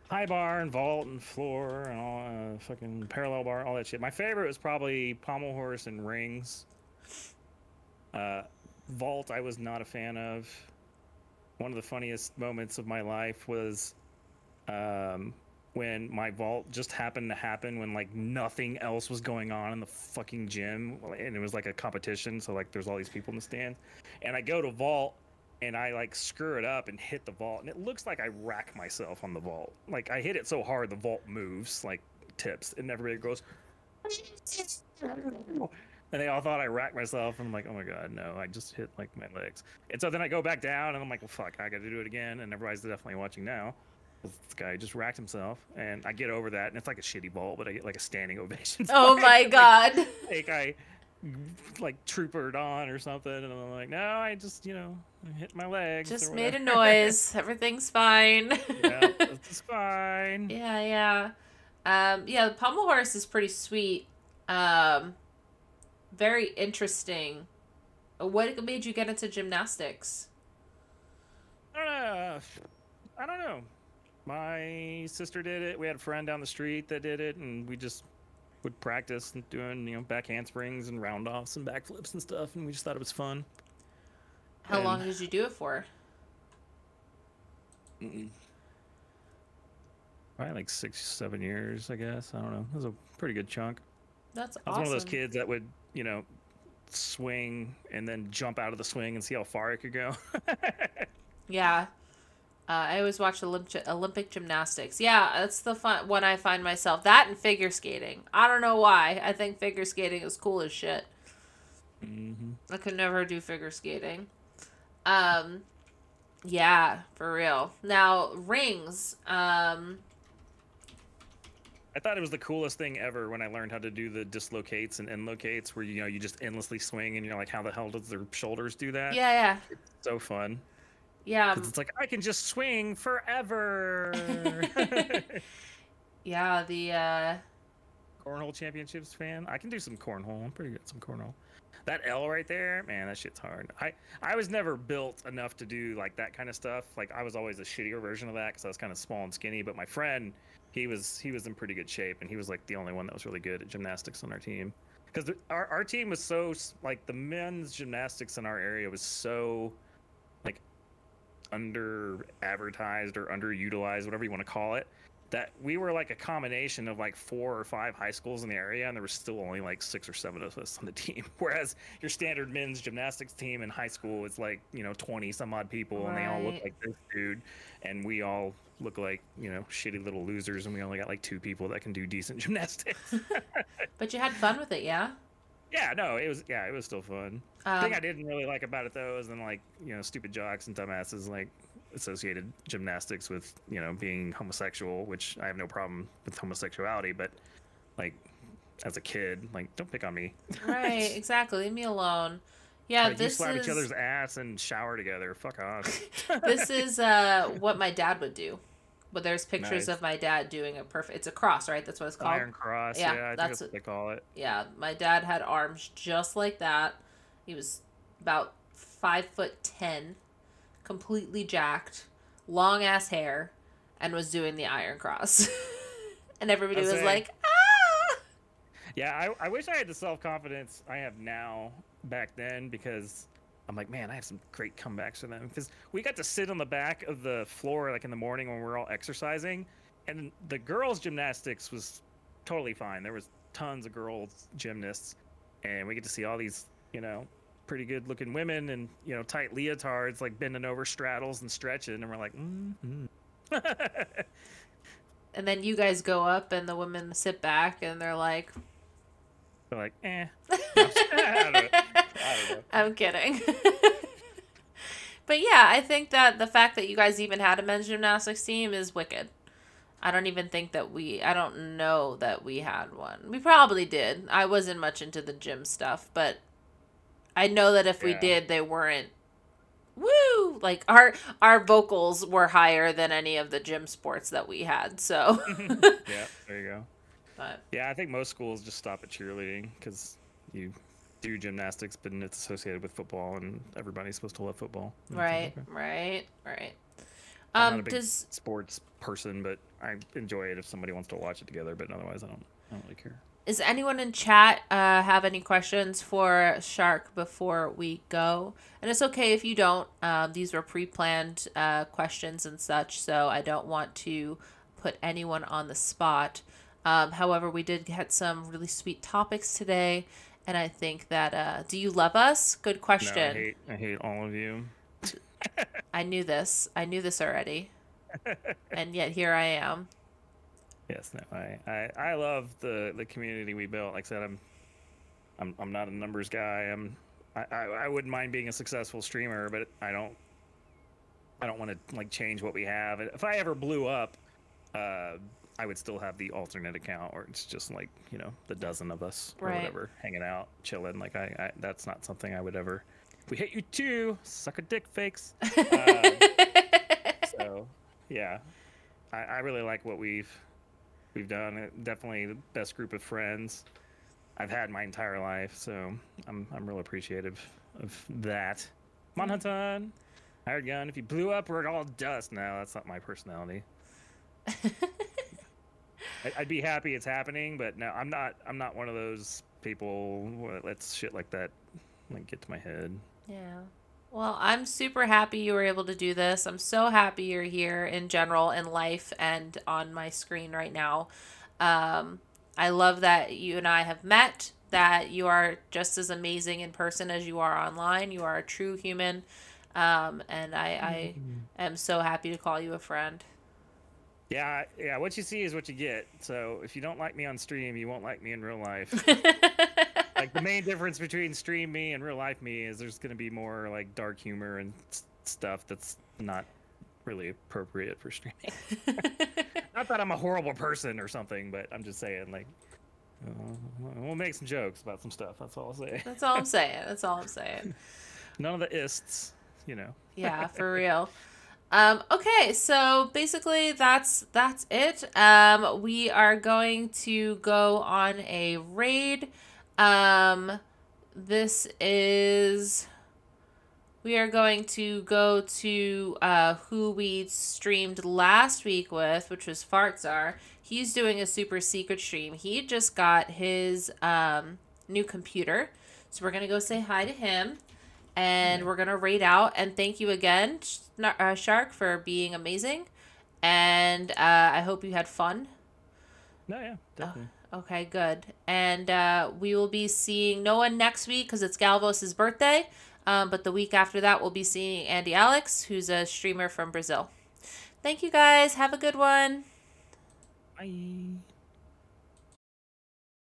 high bar and vault and floor and all fucking parallel bar, all that shit. My favorite was probably pommel horse and rings. Vault I was not a fan of. One of the funniest moments of my life was when my vault just happened to happen when like nothing else was going on in the fucking gym, and it was like a competition, so like there's all these people in the stands, and I go to vault and I like screw it up and hit the vault, and it looks like I rack myself on the vault. Like I hit it so hard the vault moves, like tips, and everybody goes, and they all thought I racked myself, and I'm like, oh my god, no, I just hit like my legs. And so then I go back down, and I'm like, well, fuck, I got to do it again, and everybody's definitely watching now. This guy just racked himself, and I get over that, and it's like a shitty vault, but I get like a standing ovation.
Oh my god.
Like I like troopered on or something, and I'm like, no, I just hit my legs.
Just made a noise. Everything's fine.
Yeah, it's fine.
Yeah. The pommel horse is pretty sweet. Very interesting. What made you get into gymnastics?
I don't know. My sister did it. We had a friend down the street that did it, and we just would practice and doing back handsprings and round offs and backflips and stuff, and we just thought it was fun.
How long did you do it for?
Probably like 6-7 years, I guess. I don't know. It was a pretty good chunk.
That's awesome.
I was one of those kids that would, swing and then jump out of the swing and see how far it could go.
Yeah. I always watch Olympic gymnastics. Yeah, that's the fun one I find myself. That and figure skating. I don't know why. I think figure skating is cool as shit.
Mm-hmm.
I could never do figure skating. Yeah, for real. Now, rings.
I thought it was the coolest thing ever when I learned how to do the dislocates and enlocates, where you just endlessly swing, and you're like, how the hell does their shoulders do that?
Yeah.
It's so fun.
Yeah.
Because it's like, I can just swing forever.
Yeah, the
Cornhole Championships fan. I can do some cornhole. I'm pretty good at some cornhole. That L right there, man, that shit's hard. I was never built enough to do like that kind of stuff. Like I was always a shittier version of that because I was kind of small and skinny. But my friend, he was in pretty good shape, and he was like the only one that was really good at gymnastics on our team. Because our team was so like the men's gymnastics in our area was so like under advertised or underutilized, whatever you want to call it, that we were like a combination of like 4 or 5 high schools in the area, and there was still only like 6 or 7 of us on the team. Whereas your standard men's gymnastics team in high school is like 20 some odd people, and they all look like this dude, and we all look like shitty little losers, and we only got like 2 people that can do decent gymnastics.
But you had fun with it, yeah?
Yeah, no, it was still fun. The thing I didn't really like about it though is then like stupid jocks and dumbasses like associated gymnastics with being homosexual, which I have no problem with homosexuality, but like as a kid, like don't pick on me.
Right, exactly. Leave me alone. Yeah,
like,
this
you slap
is
each other's ass and shower together. Fuck off.
this is what my dad would do. But there's pictures
Nice.
of my dad doing it's a cross, right? That's what it's called.
Iron cross.
Yeah,
Yeah, I think that's what they call it.
Yeah, my dad had arms just like that. He was about 5'10", completely jacked, long ass hair, and was doing the iron cross. And everybody was like, ah!
Yeah, I wish I had the self-confidence I have now back then, because I'm like, man, I have some great comebacks for them. Because we got to sit on the back of the floor like in the morning when we're all exercising, and the girls' gymnastics was totally fine. There was tons of girls gymnasts, and we get to see all these, pretty good-looking women and tight leotards like bending over straddles and stretching, and we're like,
And then you guys go up, and the women sit back, and they're like,
eh. I don't know.
I'm kidding. But yeah, I think that the fact that you guys even had a men's gymnastics team is wicked. I don't know that we had one. We probably did. I wasn't much into the gym stuff, but I know that if we did, they weren't woo, like our vocals were higher than any of the gym sports that we had. So
Yeah, there you go.
But
yeah, I think most schools just stop at cheerleading because you do gymnastics, but it's associated with football, and everybody's supposed to love football.
Right.
I'm not a big sports person, but I enjoy it if somebody wants to watch it together. But otherwise, I don't really care.
Does anyone in chat have any questions for Shark before we go? And it's okay if you don't. These were pre-planned questions and such, so I don't want to put anyone on the spot. However, we did get some really sweet topics today, and I think that do you love us? Good question.
No, I hate all of you.
I knew this. I knew this already. And yet here I am.
Yes, no, I love the community we built. Like I said, I'm not a numbers guy. I wouldn't mind being a successful streamer, but I don't want to like change what we have. If I ever blew up, I would still have the alternate account, or it's just like, you know, the dozen of us or whatever hanging out, chilling. Like I that's not something I would ever. We hate you too, suck a dick, fakes. So yeah, I really like what we've done. Definitely the best group of friends I've had my entire life, so I'm real appreciative of that. Come on, Hunton. Hired gun. If you blew up, we're all dust. No, that's not my personality. I'd be happy it's happening, but no, I'm not one of those people that lets shit like that like get to my head.
Yeah. Well, I'm super happy you were able to do this. I'm so happy you're here in general in life and on my screen right now. I love that you and I have met, that you are just as amazing in person as you are online. You are a true human. And I am so happy to call you a friend.
Yeah, what you see is what you get. So if you don't like me on stream, you won't like me in real life. Like the main difference between stream me and real life me is there's going to be more like dark humor and stuff that's not really appropriate for streaming. Not that I'm a horrible person or something, but I'm just saying, like, we'll make some jokes about some stuff. That's all I'll say.
That's all I'm saying. That's all I'm saying.
None of the ists, you know.
Yeah, for real. Okay, so basically that's it. We are going to go on a raid. We are going to go to who we streamed last week with, which was Fartzar. He's doing a super secret stream. He just got his new computer. So we're going to go say hi to him. And we're going to raid out. And thank you again, Shark, for being amazing. And I hope you had fun.
No, yeah, definitely.
Okay, good. And we will be seeing Noah next week because it's Galvos' birthday. But the week after that, we'll be seeing Andy Alex, who's a streamer from Brazil. Thank you, guys. Have a good one.
Bye.